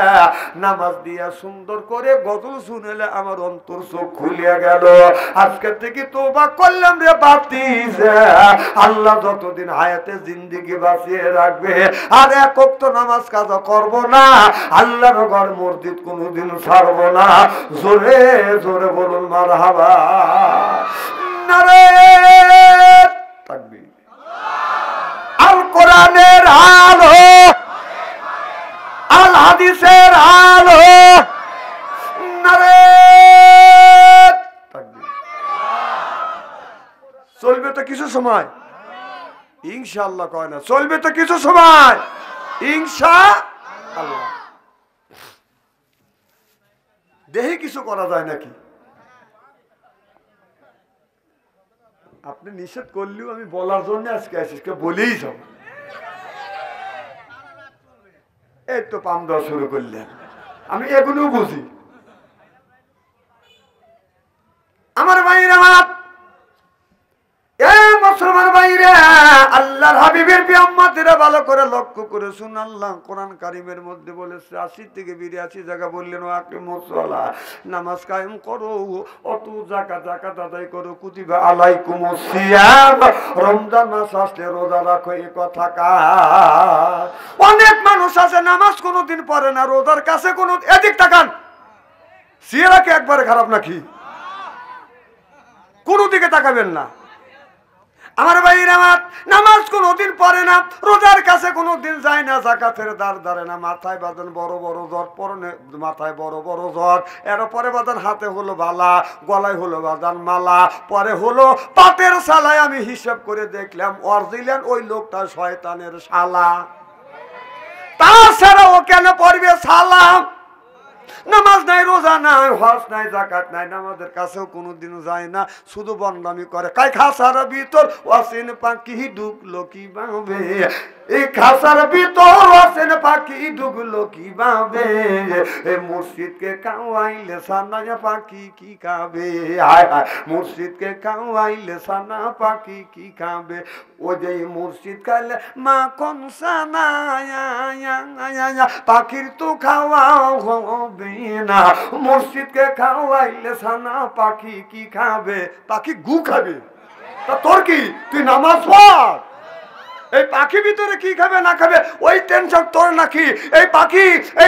নামাজ দিয়া সুন্দর করে গজল শুনেলে আমার অন্তর চোখ খুলিয়া গেল। আজকে থেকে তওবা করলাম রে ভাতিজা, আল্লাহ যতদিন হায়াতে জিন্দেগি বাঁচিয়ে রাখবে আর এক ওয়াক্ত নামাজ কাজা করব না, আল্লাহর ঘর মসজিদ কোনোদিন ছাড়ব না। জোরে জোরে বলুন মারহাবা। নারে তাকবীর। আল কোরআনের আলো, আল হাদিসের আলো, নারে তাকবীর। চলবে তো কিছু সময় ইনশাআল্লাহ, কয় না চলবে তো কিছু সময় ইনশাআল্লাহ। দেহে কিছু করা যায় নাকি? আপনি নিষেধ করলেও আমি বলার জন্য আজকে আসিস, বলেই যাব। এই তো পাম দেওয়া শুরু করলেন, আমি এগুলো বুঝি। আমার ভাইরা, মুসলমান ভাইরা, আল্লাহর হাবিবের উম্মতেরা ভালো করে লক্ষ্য করে শুন। আল্লাহ কোরআন কারীমের মধ্যে বলেছে 80 থেকে 82 জায়গা বললেন আকিমুস সালাহ, নামাজ কায়েম করো, অতু যাকাত আদায় করো, কুতিবা আলাইকুমুস সিয়াম, রমজান মাস আসলে রোজা রাখো। এই কথা কার? অনেক মানুষ আছে নামাজ কোনোদিন পড়ে না, রোজার কাছে কোনো এদিক তাকান। সিয়ারা কি একবারে খারাপ নাকি? কোন দিকে তাকাবেন না। আমার ভাইরা, নামাজ কোনোদিন পড়ে না, রোজার কাছে কোনোদিন যায় না, যাকাতের দ্বার ধরে না, মাথায় বাঁধেন বড় বড় জ্বর, পরনে মাথায় বড় বড় জ্বর, এরপরে বাঁধেন হাতে হলো বালা, গলায় হলো বাঁধান মালা, পরে হলো পাটের শালায়। আমি হিসাব করে দেখলাম অরিজিনাল ওই লোকটা শয়তানের শালা। তাছাড়া ও কেন পড়বে সালাম? নামাজ নাই, রোজা নাই, হজ নাই, যাকাত নাই, নামাজের কাছেও কোনোদিনও যায় না, শুধু বন্ডামি করে। কাই খাসার ভিতর ওয়াসিন পাখি ঢুকলো কিভাবে, এই খাসার ভিতর ওয়াসিন পাখি ঢুকলো কিভাবে, এই মুর্শিদকে কাওয়াইলে সানা পাখি কি খাবে, হায় হায় মুর্শিদকে কাওয়াইলে সানা পাখি কি খাবে। ও যে মুর্শিদ খাইলে মাখন সানা পাখির তো খাওয়া হবে না, মসজিদকে খাওয়াইলে সানা পাখি কি খাবে? পাখি গু খাবে। তা তোর কি? তুই নামাজ পড়। এই পাখি ভিতরে কি খাবে না খাবে ওই টেনশন তোর নাকি? এই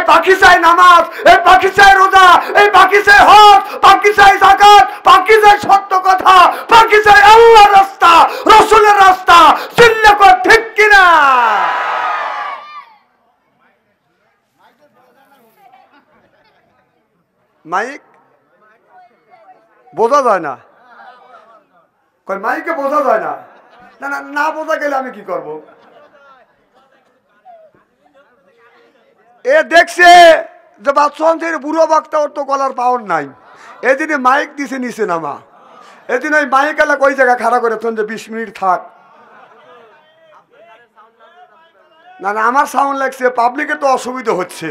পাখি চাই নামাজ, এই পাখি চাই রোজা, এই পাখি চাই হজ, পাখি চাই যাকাত, পাখি চাই সত্য কথা, পাখি চাই আল্লাহর রাস্তা, রাসূলের রাস্তা। চিল্লা কর ঠিক কিনা? মাইক বোঝা যায় না, মাইকে বোঝা যায় না। না না না, বোঝা গেলে আমি কি করব? এ দেখছে যে বাচ্চা বুড়ো বাক্তা, ওর তো গলার পাওয়ার নাই, এদিনে মাইক দিছে নিচে নামা, এদিন ওই মাইক এলাক ওই জায়গায় খাড়া করে যে 20 মিনিট থাক। না না, আমার সাউন্ড লাগছে, পাবলিকের তো অসুবিধা হচ্ছে।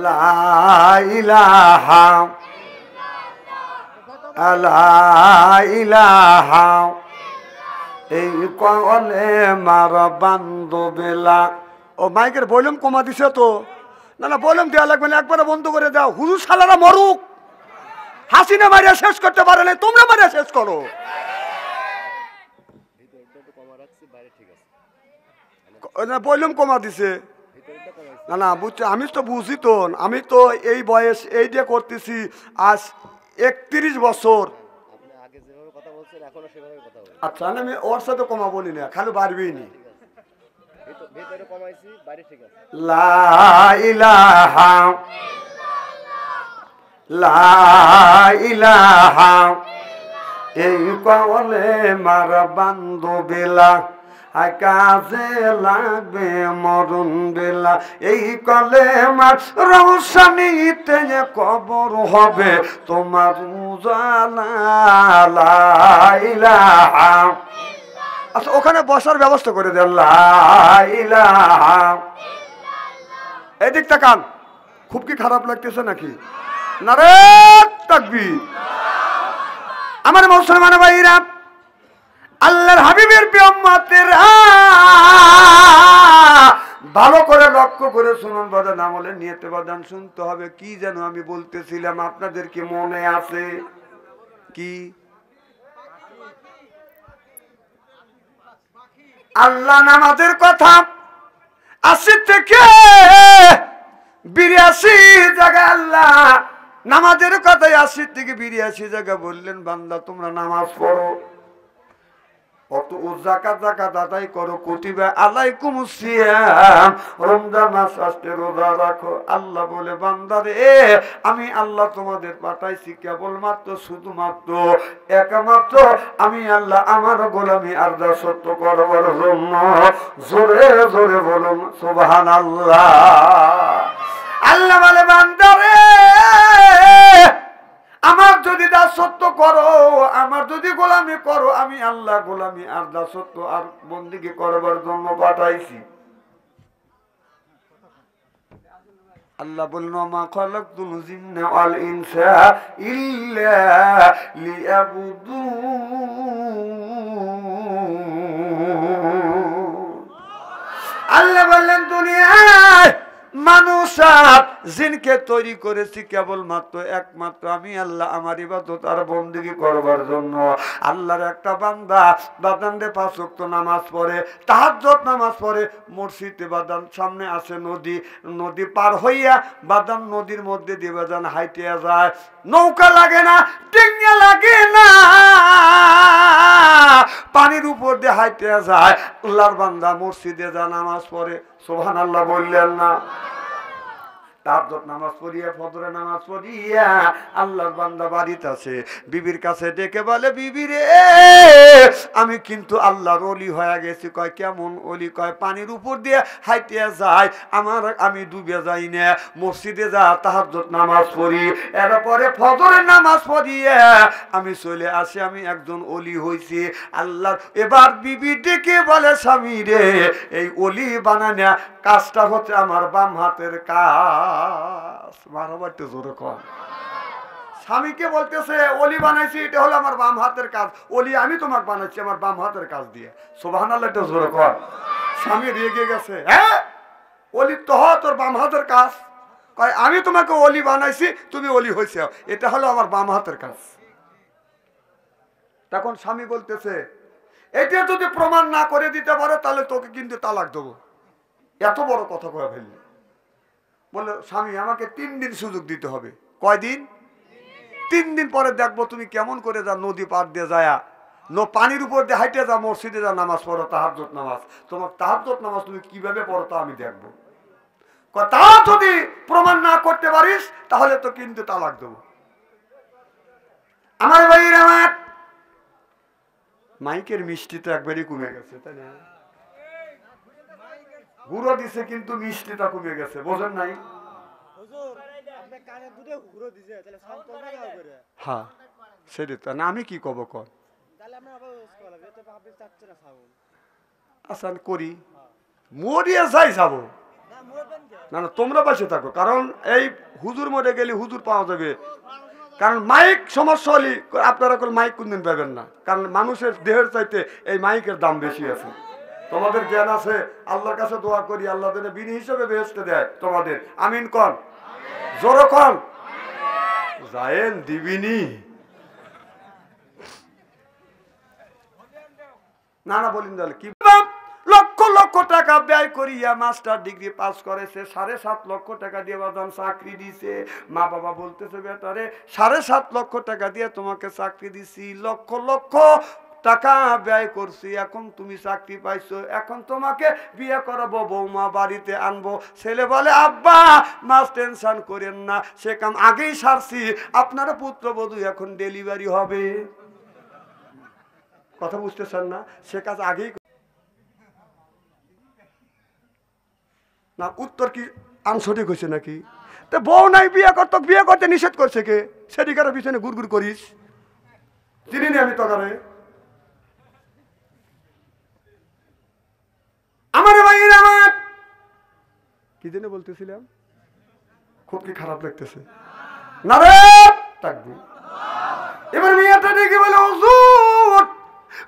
লা ইলাহা এই কলে মার বান্ধবেলা ও মাইকের ভলিউম কমা দিছে তো। না না ভলিউম দেওয়া লাগবে না, একবারে বন্ধ করে দাও। হুজুর শালারা মরুক, হাসিনা মারিয়া শেষ করতে পারে না, তোমরা মারিয়া শেষ করো। ভলিউম কমা দিছে। না না বুঝছি, আমি তো বুঝি তো, আমি তো এই বয়স এই দিয়ে করতেছি আজ 31 বছর। আচ্ছা আমি ওর সাথে কমা বলি না, খালি বাড়বেই নি। লা ইলাহা লা ইলাহা এই কওলে মার বান্ধবেলা কাজে লাগবে মরণ বেলা। এই কলে মার রৌশনীতে কবর হবে তোমার উজালা। লা ইলাহা। আচ্ছা ওখানে বসার ব্যবস্থা করে দেন। লা ইলাহা। এদিক তাকান, খুব কি খারাপ লাগতেছে নাকি? নারে তাকবীর। আমার মুসলমান ভাইরা, আল্লাহর হাবিবের উম্মতেরা ভালো করে লক্ষ্য করে শুনুন বাদান, আমলে নিয়তে বাদান শুনতে হবে। কি যেন আমি বলতেছিলাম, আপনাদের কি মনে আছে? কি? আল্লাহ নামাজের কথা 80 থেকে 82 জায়গা আল্লাহ নামাজের কথাই 80 থেকে 82 জায়গা বললেন, বান্দা তোমরা নামাজ পড়ো, অত যাকাত যাকাত আদায় করো, কুতিবা আলাইকুমুস সিয়াম, রমজান মাস আসতে রোজা রাখো। আল্লাহ বলে বান্দা রে, আমি আল্লাহ তোমাদের পাঠাইছি কেবলমাত্র শুধুমাত্র একমাত্র আমি আল্লাহ আমার গোলামি আর দাসত্ব করবার জন্য। জোরে জোরে বলুন সুবহানাল্লাহ। আল্লাহ বলে বান্দা রে, আমার যদি দাসত্ব করো, আমার যদি গোলামি করো, আমি আল্লাহ গোলামি আর দাসত্ব আর বন্দেগী করবার জন্য পাঠাইছি। আল্লাহ বলল মা খালাকতুল জিন্না ওয়াল ইনসা ইল্লা লিয়াবুদুন। আল্লাহ বললেন দুনিয়ায় মানুষ আর জিনকে তৈরি করেছি কেবলমাত্র একমাত্র আমি আল্লাহ আমার ইবাদত আর বন্দেগী করবার জন্য। আল্লাহর একটা বান্দা বাদান রে 5 ওয়াক্ত নামাজ পড়ে, তাহাজ্জুদ নামাজ পড়ে, মসজিদে বাদান সামনে আসে নদী, নদী পার হইয়া বাদান নদীর মধ্যে দিয়ে বাদান হাইটিয়া যায়, নৌকা লাগে না, ডিঙ্গা লাগে না, পানির উপর দিয়ে হাইটিয়া যায়। আল্লাহর বান্দা মসজিদে যা নামাজ পড়ে, সুবহানাল্লাহ বললেন না? তাহাজ্জুদ নামাজ পড়িয়া ফজরের নামাজ পড়িয়া আল্লাহর বান্দা বাড়িতে আছে, বিবির কাছে ডেকে বলে বিবি রে আমি কিন্তু আল্লাহর ওলি হয়ে গেছি। কয় কেমন ওলি? কয় পানির উপর দিয়ে হাইটিয়া যায়, আমি ডুবে যাই না, মসজিদে যা তাহাজ্জুদ নামাজ পড়ি, এরপরে ফজরের নামাজ পড়িয়া আমি চলে আসি, আমি একজন ওলি হইছি আল্লাহ। এবার বিবি ডেকে বলে স্বামী রে, এই ওলি বানানো কাজটা হচ্ছে আমার বাম হাতের কাজ। মারাবারটা জোরে কর। স্বামীকে বলতেছে ওলি বানাইছি, এটা হলো আমার বাম হাতের কাজ। ওলি আমি তোমাকে বানাইছি আমার বাম হাতের কাজ দিয়ে। সুবহানাল্লাহ জোরে কর। স্বামী রেগে গেছে, হ্যাঁ ওলি তো তোর বাম হাতের কাজ? কয় আমি তোমাকে ওলি বানাইছি, তুমি ওলি হয়েছে, এটা হলো আমার বাম হাতের কাজ। তখন স্বামী বলতেছে এটা যদি প্রমাণ না করে দিতে পারো তাহলে তোকে কিন্তু তালাক দেবো। এত বড় কথা কয়ে ফেললি। বলে স্বামী আমাকে 3 দিন সুযোগ দিতে হবে। কয়দিন? 3 দিন পরে দেখবো তুমি কেমন করে যা নদী পার দিয়ে যায়, পানির উপর দিয়ে হাইটে যা মসজিদে যা নামাজ পড়ো তাহাজ্জুদ নামাজ। তোমার তাহাজ্জুদ নামাজ তুমি কিভাবে পড়ো তা আমি দেখবো। তা যদি প্রমাণ না করতে পারিস তাহলে তো কিন্তু তালাক দেবো। আমার ভাইয়ের আমার মাইকের মিষ্টি তো একবারই কমে গেছে, তাই না? গুঁড়ো দিছে কিন্তু মিষ্টিটা কমে গেছে, বোঝেন নাই? হ্যাঁ সেটা তো না, আমি কি কব কর? আচ্ছা করি, মরিয়া যাই যাবো না, না তোমরা পাশে থাকো, কারণ এই হুজুর মরে গেলে হুজুর পাওয়া যাবে। কারণ মাইক সমস্যা হলে আপনারা মাইক কোনদিন পাবেন না, কারণ মানুষের দেহের চাইতে এই মাইকের দাম বেশি আছে। তোমাদের জ্ঞান আছে, আল্লাহর কাছে দোয়া করি আল্লাহ যেন বিনি হিসেবে বেহেশতে দেয় তোমাদের। আমিন কন, জোরে কন। যায়েন দিবিনি না না বলিন তাহলে কি? লক্ষ লক্ষ টাকা ব্যয় করিয়া মাস্টার ডিগ্রি পাস করেছে, 7.5 লক্ষ টাকা দিয়ে বাদাম চাকরি দিছে। মা বাবা বলতেছে বেটারে 7.5 লক্ষ টাকা দিয়ে তোমাকে চাকরি দিছি, লক্ষ লক্ষ টাকা ব্যয় করছি, এখন তুমি চাকরি পাইছো, এখন তোমাকে বিয়ে করাবো, বৌমা বাড়িতে আনবো। ছেলে বলে আব্বা মাস টেনশন করেন না, সে কাম আগেই সারছি, আপনারা পুত্রবধূ এখন ডেলিভারি হবে। কথা বুঝতেছেন না? সে কাজ আগেই না। উত্তর কি আনসঠিক হয়েছে নাকি? তো বউ নাই বিয়ে করতো, বিয়ে করতে নিষেধ করছে কে? সেদিকার পিছনে গুড়গুড় করিস, চিনি নি আমি তকারে। আমার ভাইয়ের আমার কি জন্য বলতেছিলাম, খুব কি খারাপ লাগতেছে না রে? থাকবি এবার মেয়েটা ডেকে বলে হুজুর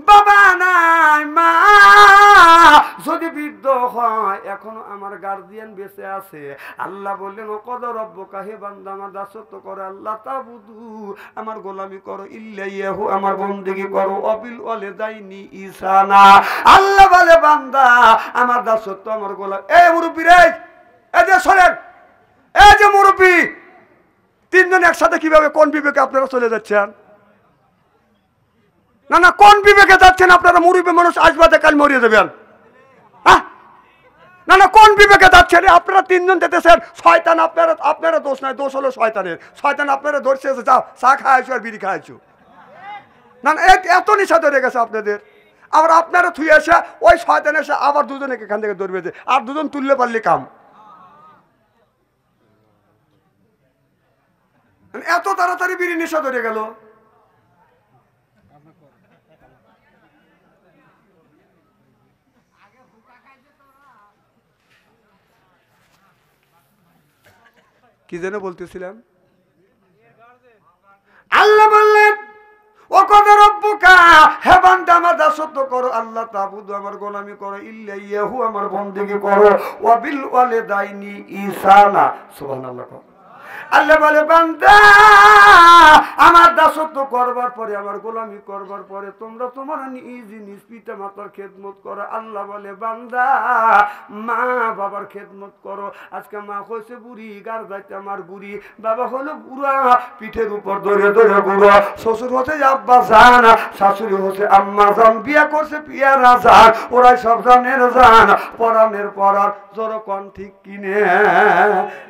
বাবা নাই মা যদি বৃদ্ধ হয়, এখনো আমার গার্জিয়ান বেঁচে আছে। আল্লাহ বললেন ও কদ রব্বুকা, হে বান্দা আমার দাসত্ব করো, আল্লাহ তাবুদু আমার গোলামি করো, ইল্লাইয়াহু আমার বন্দেগী করো, অবিল ওয়ালিদাইনি ইহসানা। আল্লাহ বলে বান্দা আমার দাসত্ব আমার গোলামি। এই মুরব্বি রে, এই যে শোনেন, এই যে মুরব্বি, তিনজন একসাথে কিভাবে কোন বিবেকে আপনারা চলে যাচ্ছেন? না না কোন বিবেকে যাচ্ছেন আপনারা? মুরব্বি মানুষ আসবাদে কাল মরিয়ে দেবেন। না না কোন বিবেকে যাচ্ছেন আপনারা? তিনজন যেতেছেন, শয়তান আপনারা, আপনারা দোষ নাই, দোষ হলো শয়তানের। শয়তান আপনারা ধরছে, যাও চা খাইছো আর বিড়ি খাইছো। না না এত নিশা ধরে গেছে আপনাদের। আবার আপনারা থুয়ে এসে ওই শয়তান এসে আবার দুজনে এখান থেকে ধরবে, যে আর দুজন তুললে পারলে কাম। এত তাড়াতাড়ি বিড়ি নেশা ধরে গেল। কি যেন বলতেছিলাম? আল্লাহ বললেন ও কদ রব্বুকা, হে বান্দা আমার দাসত্ব করো, আল্লাহ তাবুদু আমার গোলামি করো, ইল্লাইয়াহু আমার বন্দেগী করো, ওয়া বিল ওয়ালিদাইনি ইহসানা। সুবহানাল্লাহ। আল্লাহ বলে বান্দা আমার দাসত্ব করবার পরে, আমার গোলামি করবার পরে তোমরা তোমার নিজ নিজ পিতা মাতার খেদমত করো। আল্লাহ বলে বান্দা মা বাবার খেদমত করো। আজকে মা হয়েছে বুড়ি, গার যাইতে আমার বুড়ি, বাবা হলো বুড়া, পিঠের উপর ধরে ধরে বুড়া, শ্বশুর হচ্ছে আব্বা জান, শাশুড়ি হচ্ছে আম্মা জান, বিয়া করছে পিয়ারা জান, ওরাই সব জানের জান, পরাণের পরাণ, জোর কন ঠিক কিনে।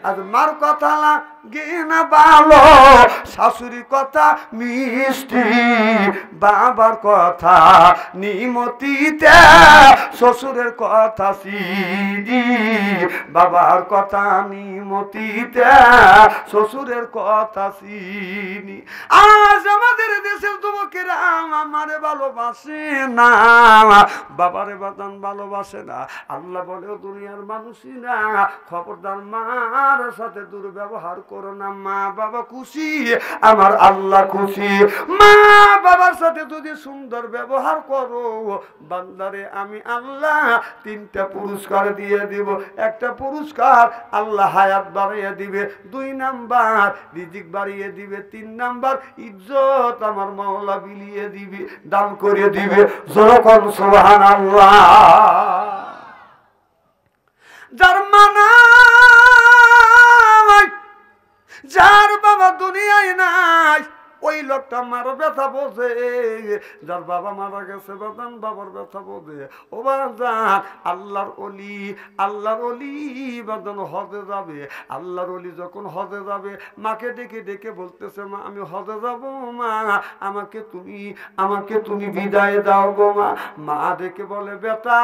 আজ মার কথা লাগে না ভালো, শাশুড়ির কথা মিষ্টি, বাবার কথা নিমতিতে, শ্বশুরের কথা চিনি, বাবার কথা নিমতিতে, শ্বশুরের কথা চিনি। আজ আমাদের দেশের যুবকেরা আমারে ভালোবাসে না, বাবারে বাদান ভালোবাসে না। আল্লাহ বলে দুনিয়ার মানুষই না, খবরদার মার সাথে দুর্ব্যবহার করো না। মা বাবা খুশি, আমার আল্লাহ খুশি। মা বাবার সাথে যদি সুন্দর ব্যবহার করো বান্দারে, আমি আল্লাহ 3টা পুরস্কার দিয়ে দিব। একটা পুরস্কার আল্লাহ হায়াত বাড়িয়ে দিবে, 2 নাম্বার রিজিক বাড়িয়ে দিবে, 3 নাম্বার ইজ্জত আমার মাওলা বিলিয়ে দিবে, দান করে দিবে। যখন সুবহানাল্লাহ। যার মানা যার বাবা দুনিয়ায় নাই, ওই লোকটা মার ব্যথা বোঝে। যার বাবা মারা গেছে বাদান, বাবার ব্যথা বোঝে। ও বাদান আল্লাহর অলি, আল্লাহর অলি বাদান হজে যাবে। আল্লাহর অলি যখন হজে যাবে, মাকে ডেকে ডেকে বলতেছে মা আমি হজে যাব, মা আমাকে তুমি বিদায় দাও গো মা। মা ডেকে বলে বেটা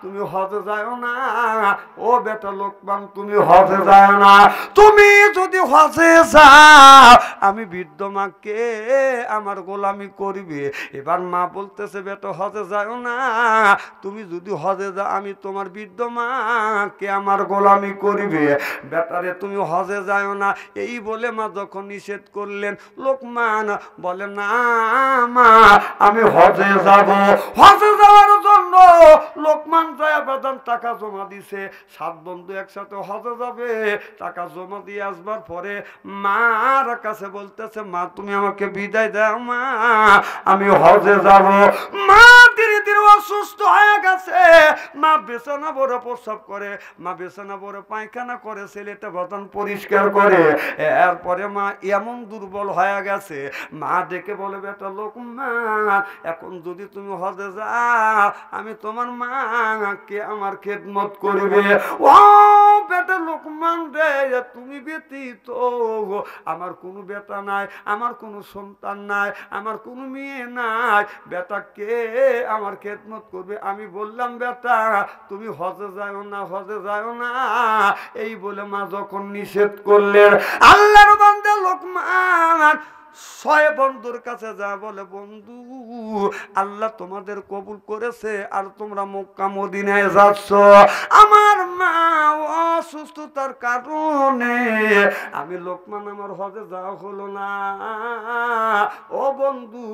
তুমি হজে যাও না, ও বেটা লোকমান তুমি হজে যাও না। তুমি যদি হজে যাও আমি বৃদ্ধ মাকে আমার গোলামি করবে। এবার মা বলতেছে বেটা হজে যাও না, তুমি যদি হজে যাও আমি তোমার বৃদ্ধ মাকে আমার গোলামি করবে। বেটারে তুমি হজে যাও না, এই বলে মা যখন নিষেধ করলেন, লোকমান বলে না মা আমি হজে যাব। হজে যাওয়ার জন্য লোকমান যায় বাদান টাকা জমা দিছে, 7 বন্ধু একসাথে হজে যাবে। টাকা জমা দিয়ে আসবার পরে মার কাছে বলতেছে মা তুমি আমাকে বিদায় দাও মা, আমি হজে যাব। মা ধীরে ধীরে অসুস্থ হয়ে গেছে। মা বিছানা ভরে প্রস্রাব করে, মা বিছানা ভরে পায়খানা করে, ছেলেটা বাদান পরিষ্কার করে। এরপরে মা এমন দুর্বল হয়ে গেছে, মা ডেকে বলে বেটা লোকমান এখন যদি তুমি হজে যাও আমি তোমার মাকে আমার খেদমত করবে। ও বেটা লোকমান রে তুমি ব্যতীত আমার কোনো বেটা নাই, আমার কোনো সন্তান নাই, আমার কোনো মেয়ে নাই, বেটা কে আমার খেদমত করবে? আমি বললাম বেটা তুমি হজে যাও না, হজে যাও না। এই বলে মা যখন নিষেধ করলেন, আল্লাহর বান্দা লোকমান 6 বন্ধুর কাছে যা বলে বন্ধু আল্লাহ তোমাদের কবুল করেছে আর তোমরা মক্কা মদিনায় যাচ্ছ। আমার মা অসুস্থতার কারণে আমি লোকমান আমার হজে যাওয়া হলো না। ও বন্ধু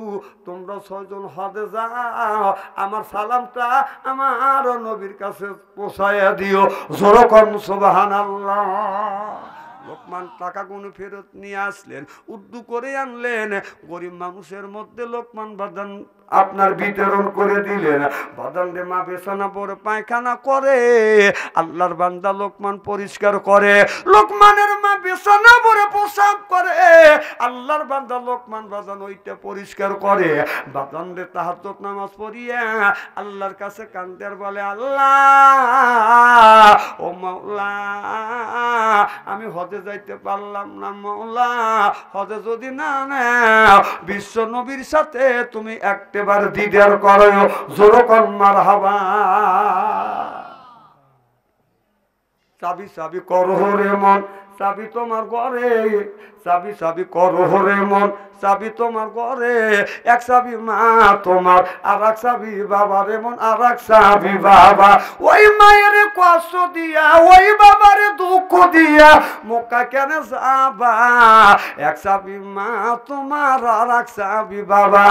তোমরা 6 জন হজে যাও, আমার সালামটা আমার নবীর কাছে পৌঁছায়া দিও। জোরকন সুবহানাল্লাহ। লোকমান টাকা গুনে ফেরত নিয়ে আসলেন, উর্দু করে আনলেন। গরিব মানুষের মধ্যে লোকমান বাদান আপনার বিতরণ করে দিলেন। বাদান রে মা বিছানা পরে পায়খানা করে, আল্লাহর বান্দা লোকমান পরিষ্কার করে। লোকমানের মা বিছানা পরে প্রসাব করে, আল্লাহর বান্দা লোকমান বাদান ওইটা পরিষ্কার করে। বাদান রে তাহাজ্জুদ নামাজ পড়িয়া আল্লাহর কাছে কান্দের বলে আল্লাহ ও মাওলা আমি হজে যাইতে পারলাম না মাওলা, হজে যদি না নাও বিশ্ব নবীর সাথে তুমি একবার দিদার করো। জোরকন মারহাবা। চাবি চাবি করো রে মন, চাবি তোমার ঘরে, চাবি চাবি করো রে মন, চাবি তোমার ঘরে। এক চাবি মা তোমার, আর এক চাবি বাবা রে মন, আর এক চাবি বাবা। ওই মায়ের কষ্ট দিয়া, ওই বাবার দুঃখ দিয়া মক্কা কেন যাবা? এক চাবি মা তোমার, আর এক চাবি বাবা,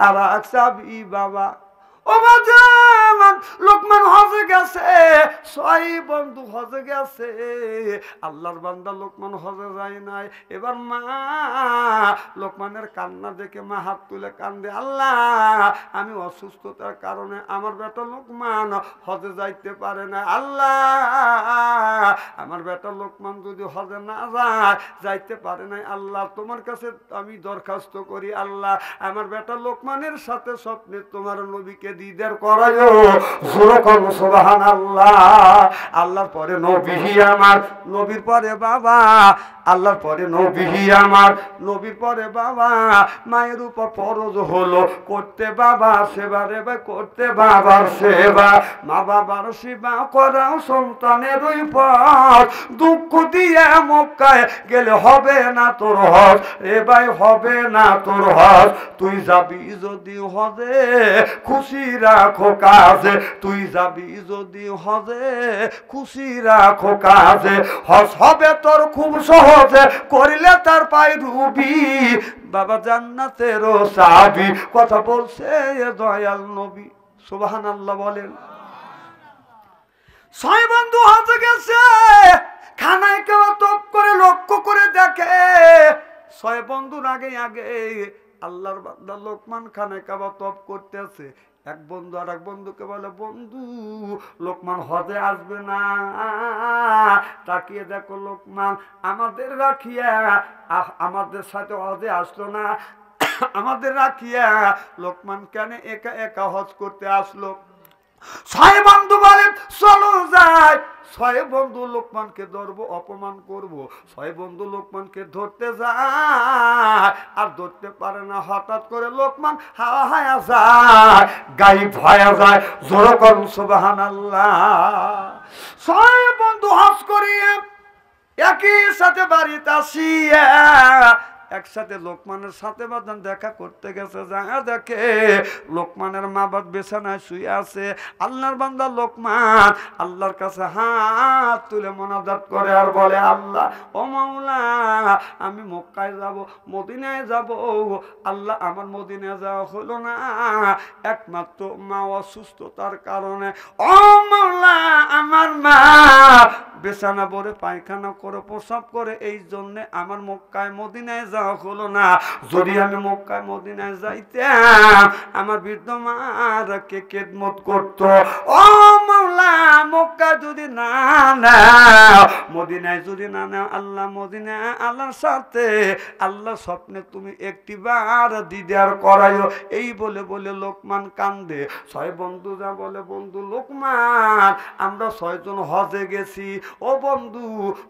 আর এক চাবি বাবা। ও বাজান লোকমান হজে গেছে, 6 বন্ধু হজে গেছে, আল্লাহর বান্দা লোকমান হজে যায় নাই। এবার মা লোকমানের কান্না দেখে মা হাত তুলে কান্দে, আল্লাহ আমি অসুস্থতার কারণে আমার বেটা লোকমান হজে যাইতে পারে না। আল্লাহ আমার বেটা লোকমান যদি হজে না যায়, যাইতে পারে নাই, আল্লাহ তোমার কাছে আমি দরখাস্ত করি আল্লাহ আমার বেটা লোকমানের সাথে স্বপ্নে তোমার নবীকে দিদার করায়ো। সুরকম সুবহানাল্লাহ। আল্লাহর পরে নবী আমার, নবীর পরে বাবা, আল্লাহর পরে নবী আমার, নবীর পরে বাবা। মায়ের উপর ফরজ হলো করতে বাবা সেবা রে ভাই, করতে বাবার সেবা। মা বাবার সেবা করাও সন্তানের ওই পর। দুঃখ দিয়ে মক্কায় গেলে হবে না তোর হজ রে ভাই, হবে না তোর হজ। তুই যাবি যদি হজে খুশি রাখো কাজে, তুই যাবি যদি হজে খুশি রাখো কাজে। হজ হবে তোর খুব সহজে, করিলে তার পায় রুবি বাবা জান্নাতেরও চাবি। কথা বলছে দয়াল নবী। সুবহানাল্লাহ বলেন। 6 বন্ধু হজে গেছে, খানায় কেউ তপ করে লক্ষ্য করে দেখে 6 বন্ধুর আগে আগে আল্লাহর বান্দা লোকমান খানায় কাবা তপ করতেছে। এক বন্ধু আর এক বন্ধুকে বলে বন্ধু লোকমান হজে আসবে না, তাকিয়ে দেখো লোকমান আমাদের রাখিয়া আমাদের সাথে হজে আসলো না, আমাদের রাখিয়া লোকমান কেন একা একা হজ করতে আসলো? 6 বন্ধু বলে চলো যাই। 6 বন্ধু লোকমানকে ধরবো, অপমান করব। 6 বন্ধু লোকমানকে ধরতে যায় আর ধরতে পারে না। হঠাৎ করে লোকমান হাওয়া হায়া যায়, গায়েব হয়ে যায়। জোরে করুন সুবহানাল্লাহ। 6 বন্ধু হজ করিয়া একই সাথে বাড়িতে আসিয়া একসাথে লোকমানের সাথে বাদান দেখা করতে গেছে, যা দেখে লোকমানের মা বাপ বিছানায় শুয়ে আছে। আল্লাহর বান্দা লোকমান আল্লাহর কাছে হাত তুলে মোনাজাত করে আর বলে, আল্লাহ ও মাওলা, আমি মক্কায় যাব, মদিনায় যাব, আল্লাহ আমার মদিনায় যাওয়া হলো না একমাত্র মা অসুস্থতার কারণে। ও মাওলা, আমার মা বিছানা পড়ে পায়খানা করে প্রসাব করে, এই জন্যে আমার মক্কায় মদিনায় যাওয়া হলো না। যদি আমি মক্কায় মদিনায় যাইতাম আমার বৃদ্ধ মারা কে খেদমত করতো। ও মাওলা, মক্কা যদি না নাও, মদিনায় যদি না নাও, আল্লাহ মদিনায় আল্লাহর সাথে আল্লাহ স্বপ্নে তুমি একটিবার দিদার করাইও। এই বলে বলে লোকমান কান্দে। 6 বন্ধু যা বলে, বন্ধু লোকমান, আমরা 6 জন হজে গেছি। ও বন্ধু,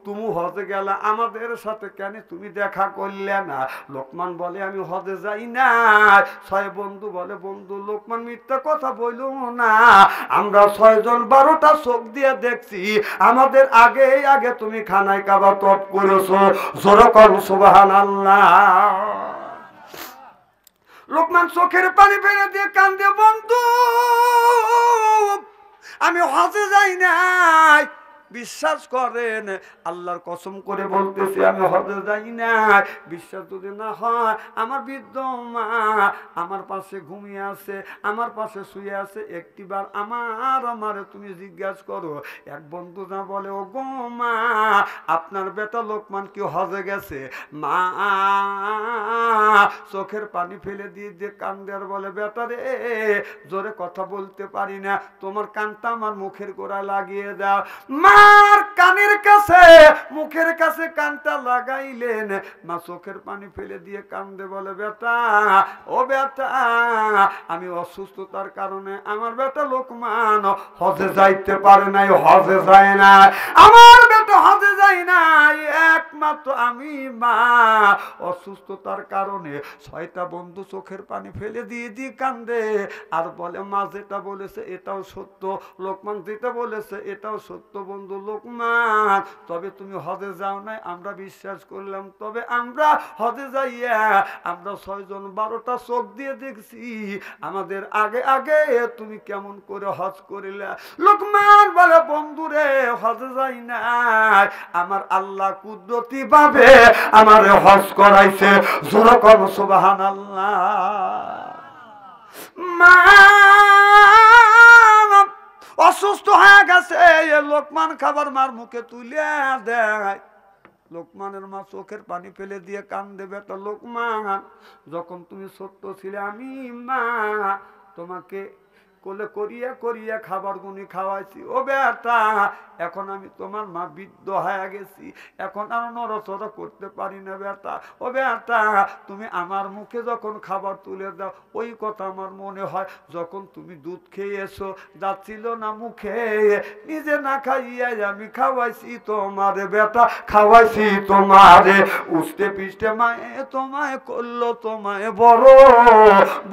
তুমি হজে গেলা, আমাদের সাথে কেন তুমি দেখা করলে না? লোকমান বলে, আমি হজে যাই না। 6 বন্ধু বলে, বন্ধু লোকমান মিথ্যা কথা বইল না, আমরা 6 জন 12টা চোখ দিয়ে দেখছি, আমাদের আগে আগে তুমি খানায় কাবা তপ করেছো। জোরে কর সুবহানাল্লাহ। লোকমান চোখের পানি ফেলে দিয়ে কান্দে, বন্ধু আমি হজে যাই নাই, বিশ্বাস করেন, আল্লাহর কসম করে বলতেছি আমি হজে যাই না। বিশ্বাস যদি না হয়, আমার বৃদ্ধ মা আমার পাশে ঘুমিয়ে আছে, আমার পাশে শুয়ে আছে, একটিবার আমারে তুমি জিজ্ঞাসা করো। এক বন্ধু না বলে, ও গো মা, আপনার বেটা লোকমান কি হজে গেছে? মা চোখের পানি ফেলে দিয়ে দিয়ে কান্দে আর বলে, বেটা রে, জোরে কথা বলতে পারি না, তোমার কানটা আমার মুখের গোড়ায় লাগিয়ে দাও। মা কানের কাছে মুখের কাছে কানটা লাগাইলেন, মা চোখের পানি ফেলে দিয়ে কান্দে, বলে, বেটা ও বেটা, আমি অসুস্থতার কারণে আমার বেটা লোকমান হজে যাইতে পারে নাই, হজে যায় না, আমার বেটা হজে যায় নাই, একমাত্র আমি মা অসুস্থতার কারণে। 6টা বন্ধু চোখের পানি ফেলে দিয়ে দিয়ে কান্দে আর বলে, মা যেটা বলেছে এটাও সত্য, লোকমান যেটা বলেছে এটাও সত্য। বন্ধু লোকমান, তবে তুমি হজে যাও নাই, আমরা বিশ্বাস করলাম, তবে আমরা হজে যাইয়া আমরা 6 জন 12টা চোখ দিয়ে দেখছি, আমাদের আগে আগে তুমি কেমন করে হজ করিলা? লোকমান বলে, বন্ধুরে হজে যাই নাই, আমার আল্লাহ কুদরতি ভাবে আমার হজ করাইছে। জোরে কর সুবহানাল্লাহ। মা অসুস্থ হয়ে গেছে, লোকমান খাবার মার মুখে তুলে দেয়। লোকমানের মা চোখের পানি ফেলে দিয়ে কান্দে, বেটা লোকমান, যখন তুমি ছোট্ট ছিলে আমি মা তোমাকে কোলে করিয়া করিয়া খাবার গুনি খাওয়াইছি। ও বেটা, এখন আমি তোমার মা বৃদ্ধ হয়ে গেছি, এখন আর নড়াচড়া করতে পারি না বেটা। ও বেটা, তুমি আমার মুখে যখন খাবার তুলে দাও, ওই কথা আমার মনে হয় যখন তুমি দুধ খেয়েছো, যাচ্ছিল না মুখে, নিজে না খাইয়াই আমি খাওয়াইছি তোমারে বেটা, খাওয়াইছি তোমারে। উঠতে পিষ্টে মায়ে তোমায় করলো, তোমায় বড়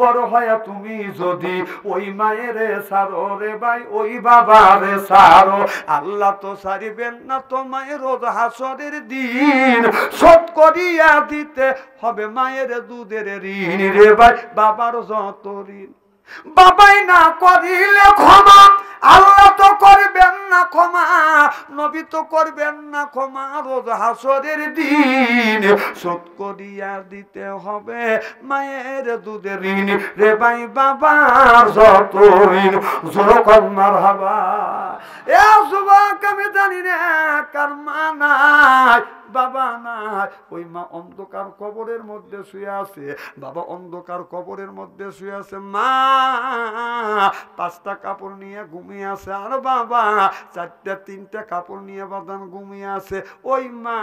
বড় হয়ে তুমি যদি ওই মায়ের সারো রে ভাই, ওই বাবারে সারো, আল্লাহ তো সারিবেন না তোমায়, রোজ হাসরের দিন শোধ করিয়া দিতে হবে মায়ের দুধের ঋণ রে ভাই, বাবার যত ঋণ বাবাই না করিলে ক্ষমা, আল্লাহ তো করবেন না ক্ষমা, নবী তো করবেন না ক্ষমা, রোজ হাসরের দিন শোধ করিয়া দিতে হবে মায়ের দুধের ঋণ রে ভাই, বাবার যত ঋণ। জোরে কর মারহাবা। এ যুবক, আমি জানি না কার মা নাই, বাবা নাই, ওই মা অন্ধকার কবরের মধ্যে শুয়ে আছে, বাবা অন্ধকার কবরের মধ্যে শুয়ে আছে, মা 5টা কাপড় নিয়ে ঘুমিয়ে আছে, আর বাবা 4টা 3টা কাপড় নিয়ে বাদান ঘুমিয়ে আছে। ওই মা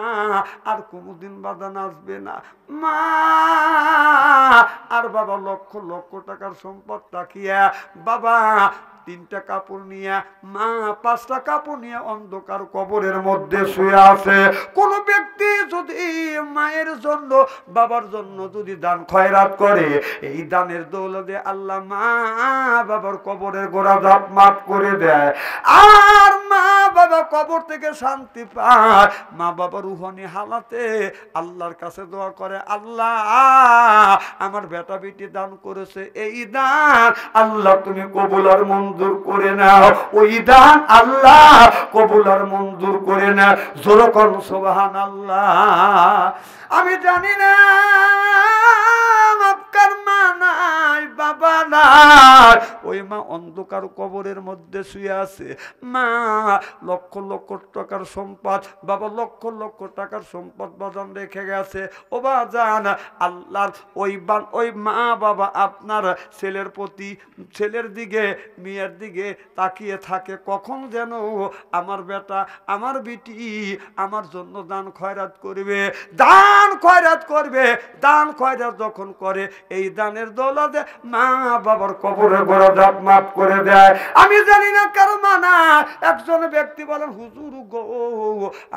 আর কোনোদিন বাদান আসবে না। মা আর বাবা লক্ষ লক্ষ টাকার সম্পদ তাকিয়া বাবা 3টা কাপড় নিয়ে, মা 5টা কাপড় নিয়ে অন্ধকার কবরের মধ্যে শুয়ে আছে। কোন ব্যক্তি যদি মায়ের জন্য বাবার জন্য যদি দান খয়রাত করে, এই দানের দৌলতে আল্লাহ মা বাবার কবরের গোড়া ধাপ মাফ করে দেয়। আর মা বাবা বাবা কবর থেকে শান্তি পায়, মা বাবা রুহানি হালাতে আল্লাহর কাছে দোয়া করে, আল্লাহ আমার বেটা বেটি দান করেছে, এই দান আল্লাহ তুমি কবুল আর মঞ্জুর করে নাও, ওই দান আল্লাহ কবুল আর মঞ্জুর করে নাও। জোরে কোন সুবহানাল্লাহ। আমি জানি না আপনার মা নাই, বাবা নাই, ওই মা অন্ধকার কবরের মধ্যে শুয়ে আছে। মা লক্ষ লক্ষ টাকার সম্পদ, বাবা লক্ষ লক্ষ টাকার সম্পদ বাজান রেখে গেছে। ও বাজান, আল্লাহর ওই মা বাবা আপনার ছেলের প্রতি, ছেলের দিকে মেয়ের দিকে তাকিয়ে থাকে, কখন যেন আমার বেটা আমার বিটি আমার জন্য দান খয়রাত করবে, দান খয়রাত করবে। দান খয়রাত যখন করে, এই দানের দৌলতে মা বাবার কবরে গোড়া দাঁত মাফ করে দেয়। আমি জানি না কারো মানা। একজন ব্যক্তি বলেন, হুজুর গো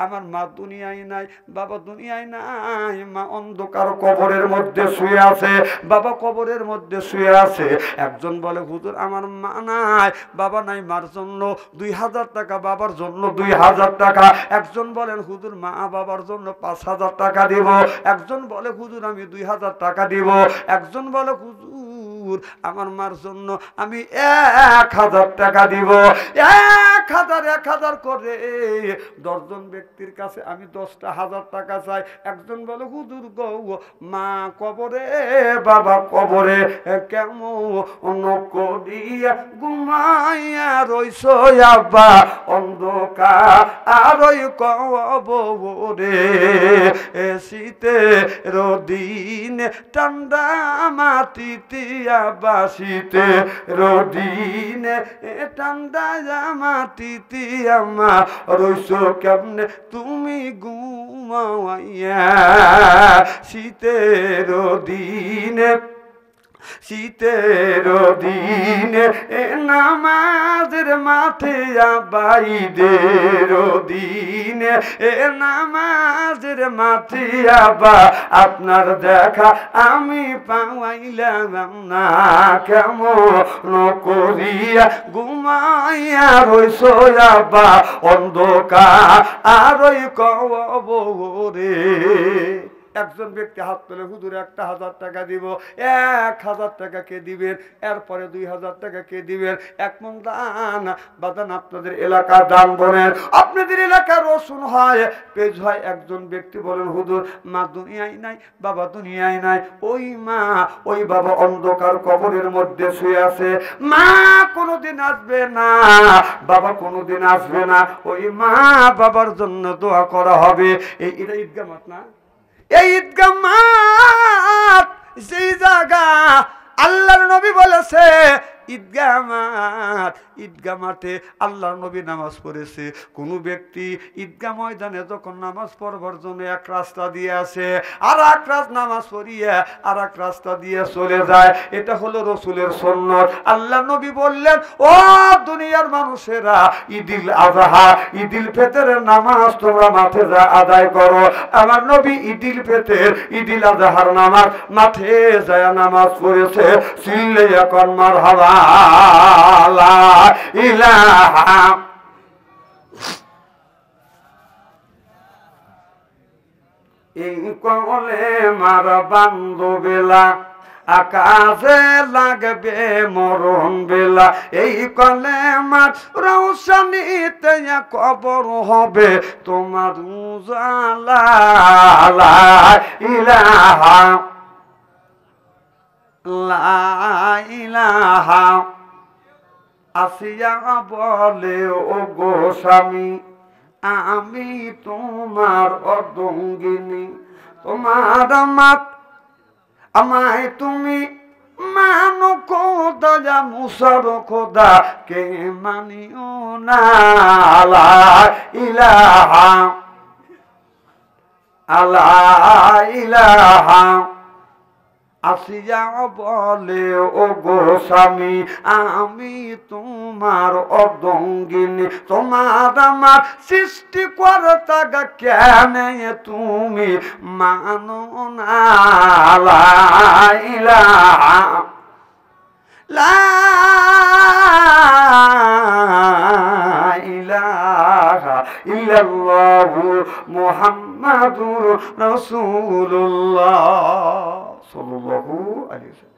আমার মা দুনিয়ায় নাই, বাবা দুনিয়ায় নাই, মা অন্ধকার কবরের মধ্যে শুয়ে আছে, বাবা কবরের মধ্যে শুয়ে আছে। একজন বলে, হুজুর আমার মা নাই, বাবা নাই, মার জন্য 2000 টাকা, বাবার জন্য 2000 টাকা। একজন বলেন, হুজুর মা বাবার জন্য 5000 টাকা দিব। একজন বলে, হুজুর আমি 2000 টাকা দিব। একজন বলে, হুজুর আমার মার জন্য আমি 1000 টাকা দিব। 1000 করে 10 জন ব্যক্তির কাছে আমি 10টা 1000 টাকা চাই। একজন বলে, হুজুর গো মা কবরে, বাবা কবরে, কেমন করিয়া ঘুমাইয়া রইছ আব্বা অন্ধকার আর ওই কবরে, শীতের দিনে ঠান্ডা মাটিতে আব্বা, শীতের দিনে ঠান্ডা মাটিতে আমা রইছ কেমনে তুমি ঘুমাইয়া, শীতের দিনে, শীতের দিনে নামাজের মাঠে আবাইদের দিনে, নামাজের মাঠে আবা আপনার দেখা আমি পাওয়াইলাম না, কেমন করিয়া ঘুমাইয়া রইছ আবা অন্ধকার আর ওই কবরে। একজন ব্যক্তি হাত তুলে, হুজুর একটা 1000 টাকা দিব। 1000 টাকা কে দিবেন? এরপরে 2000 টাকা কে দিবেন? এক মন দান বাদান আপনাদের এলাকার দান বলেন, আপনাদের এলাকার রসুন হয়, পেজ হয়। একজন ব্যক্তি বলেন, হুজুর মা দুনিয়ায় নাই, বাবা দুনিয়ায় নাই, ওই মা ওই বাবা অন্ধকার কবরের মধ্যে শুয়ে আছে, মা কোনোদিন আসবে না, বাবা কোনোদিন আসবে না, ওই মা বাবার জন্য দোয়া করা হবে। এটা ঈদগাহ মাঠ না? এই ঈদগাহ মাঠ সেই জায়গা আল্লাহর নবী বলেছে ঈদগাহ মাঠ। ঈদগাহ মাঠে আল্লাহর নবী নামাজ পড়েছে। কোনো ব্যক্তি ঈদগাহ ময়দানে যখন নামাজ পড়বার জন্য এক রাস্তা দিয়ে আসে, আর এক নামাজ পড়িয়ে আর এক রাস্তা দিয়ে চলে যায়, এটা হলো রসুলের সুন্নাত। আল্লাহর নবী বললেন, ও দুনিয়ার মানুষেরা, ঈদুল আযহা ঈদুল ফিতরের নামাজ তোমরা মাঠে যা আদায় করো। আমার নবী ঈদুল ফিতর ঈদুল আযহার নামাজ মাঠে যায় নামাজ পড়েছে। চিল্লে এখন মারহাবা লা ইলাহা এই কলে মার বান্ধবেলা আকাশে লাগবে মরণ বেলা, এই কলে মার রৌশনীতে কবর হবে তোমার উজালা। লা ইলাহা লা ইলাহা। আসিয়া বলে, ও গো স্বামী আমি তোমার অর্ধাঙ্গিনী, তোমার মাত আমায় তুমি মানো খোদা, যা মুসার খোদা কে মানিও না। লা ইলাহা লা ইলাহা। আসিয়া বলে, ও গো স্বামী আমি তোমার অর্ধাঙ্গিনী, তোমার আমার সৃষ্টি কর্তা কেন তুমি মানো না। লা ইলাহা লা ইলাহা ইল্লাল্লাহু মুহাম্মাদুর রাসূলুল্লাহ সাল্লাল্লাহু আলাইহি ওয়াসাল্লাম।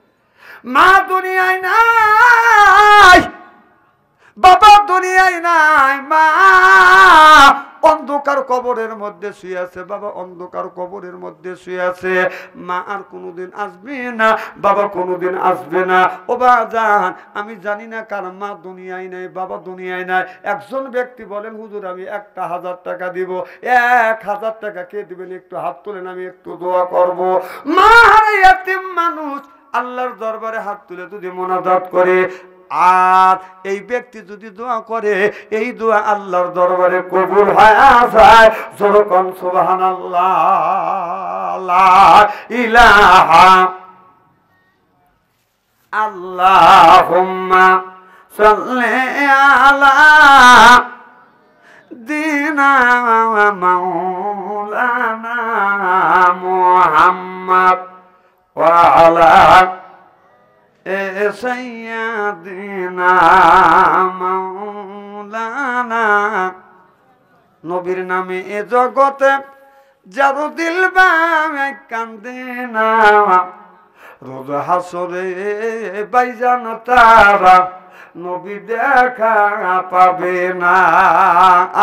মা দুনিয়ায় নাই, বাবা দুনিয়ায় নাই, মা অন্ধকার কবরের মধ্যে শুয়ে আছে, বাবা অন্ধকার কবরের মধ্যে শুয়ে আছে। মা আর কোনোদিন আসবে না, বাবা কোনোদিন আসবে না। ও বাজান, আমি জানি না কার মা দুনিয়ায় নাই, বাবা দুনিয়ায় নাই। একজন ব্যক্তি বলেন, হুজুর আমি 1000 টাকা দিব। 1000 টাকা কে দিবেন? একটু হাত তোলেন, আমি একটু দোয়া করব। মা হারা ইয়াতীম মানুষ আল্লাহর দরবারে হাত তুলে যদি মোনাজাত করে, আর এই ব্যক্তি যদি দোয়া করে, এই দোয়া আল্লাহর দরবারে কবুল হয়ে যায়। যখন সুবহানাল্লাহ লা ইলাহা আল্লাহুম্মা সাল্লি আলা দিনা মাওলানা মুহাম্মদ ওয়া আলা সাইয়্যিদিনা মাওলানা। নবীর নামে এ জগতে যার দিল বামে কান্দে না, রোজ হাসরে বাইজান তারা নবী দেখা পাবে না।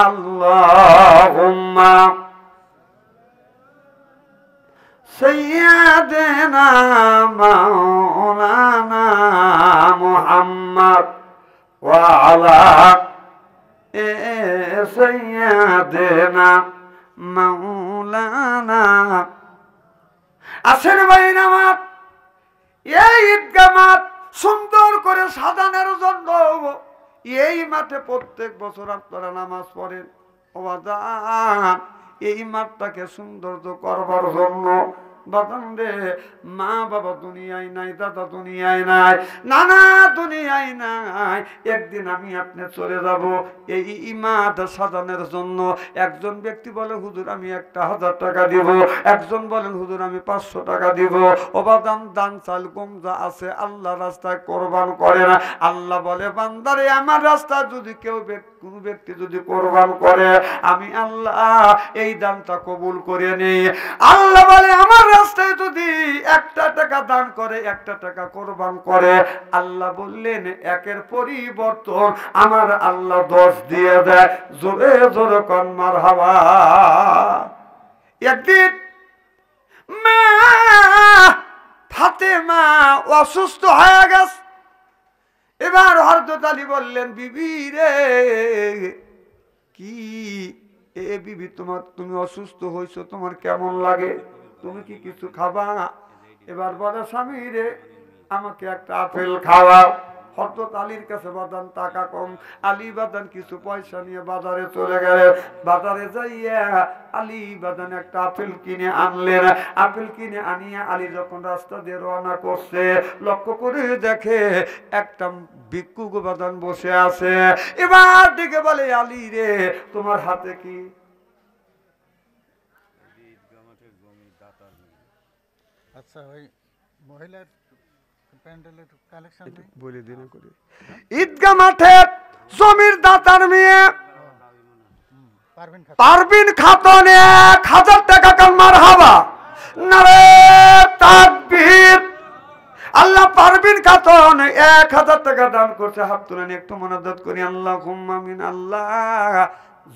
আল্লাহুম্মা সাইয়্যিদিনা মাওলানা মুহাম্মদ ওয়া আলা সাইয়্যিদিনা মাওলানা। আসেন ভাই নামাজ, এই ঈদগাহ মাঠ সুন্দর করে সাজানোর জন্য এই মাঠে প্রত্যেক বছর আপনারা নামাজ পড়েন। ওয়াদান এই মাঠটাকে সৌন্দর্য করবার জন্য বাদান রে, মা বাবা দুনিয়ায় নাই, দাদা দুনিয়ায় নাই, নানা দুনিয়ায় নাই। একদিন আমি আপনি চলে যাব এই ইমাদ সাজানোর জন্য। একজন ব্যক্তি বলে, হুজুর আমি 1000 টাকা দিব। একজন বলেন, হুজুর আমি 500 টাকা দিব। অবাদান দান চাল গম যা আছে আল্লাহ রাস্তায় কোরবান করে না। আল্লাহ বলে, বান্দারে আমার রাস্তায় যদি কেউ কোনো ব্যক্তি যদি কোরবান করে, আমি আল্লাহ এই দানটা কবুল করে নেই। আল্লাহ বলে, আমার রাস্তায় যদি 1 টাকা দান করে, 1 টাকা কোরবান করে, আল্লাহ বললেন একের পরিবর্তন আমার আল্লাহ 10 দিয়ে দেয়। জোরে জোরে কোন মারহাবা। একদিন মা ফাতেমা অসুস্থ হয়ে গেছে। এবার হযরত আলী বললেন, বিবি রে, কি এ বিবি, তুমি অসুস্থ হয়েছো, তোমার কেমন লাগে? তুমি কি কিছু খাবা? এবার বলে, স্বামী রে আমাকে একটা আপেল খাওয়াও। হযরত আলীর কাছে বাদান টাকা কম। আলী বাদান কিছু পয়সা নিয়ে বাজারে চলে গেলেন। বাজারে যাইয়া আলী বাদান একটা আপেল কিনে আনলেন। আপেল কিনে আনিয়া আলী যখন রাস্তা দিয়ে রওনা করছে, লক্ষ্য করে দেখে একটা ভিক্ষুক বাদান বসে আছে। এবার ডেকে বলে, আলী রে তোমার হাতে কি? আচ্ছা, ওই মহিলার প্যান্ডেলের কালেকশন বলে দিন করে। ঈদগাহ মাঠে জমির দাতার মেয়ে পারভিন খাতুন 1000 টাকা কাল মারহাবা। নারে তাকবীর। আল্লাহ পারভিন খাতুন 1000 টাকা দান করছে। হাত তুলে একটু মোনাজাত করি, আল্লাহুম্মা আমিন। আল্লাহ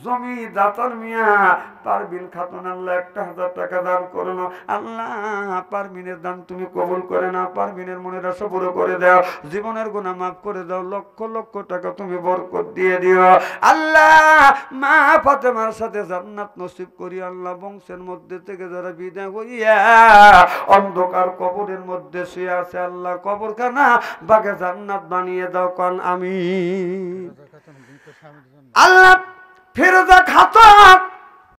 জমি দাতার মিয়া পারভিন খাতুন আল্লাহ 1000 টাকা দান করলো। আল্লাহ পারভিনের দান তুমি কবুল করে না, পারভিনের মনের আশা পুরো করে দাও, জীবনের গুনাহ মাফ করে দাও, লক্ষ লক্ষ টাকা তুমি বরকত দিয়ে দিও। আল্লাহ মা ফাতেমার সাথে জান্নাত নসিব করি। আল্লাহ বংশের মধ্যে থেকে যারা বিদায় হইয়া অন্ধকার কবরের মধ্যে শুয়ে আছে, আল্লাহ কবরখানা বাগে জান্নাত বানিয়ে দাও। কোন আমিন। আল্লাহ ফিরোজা খাতুন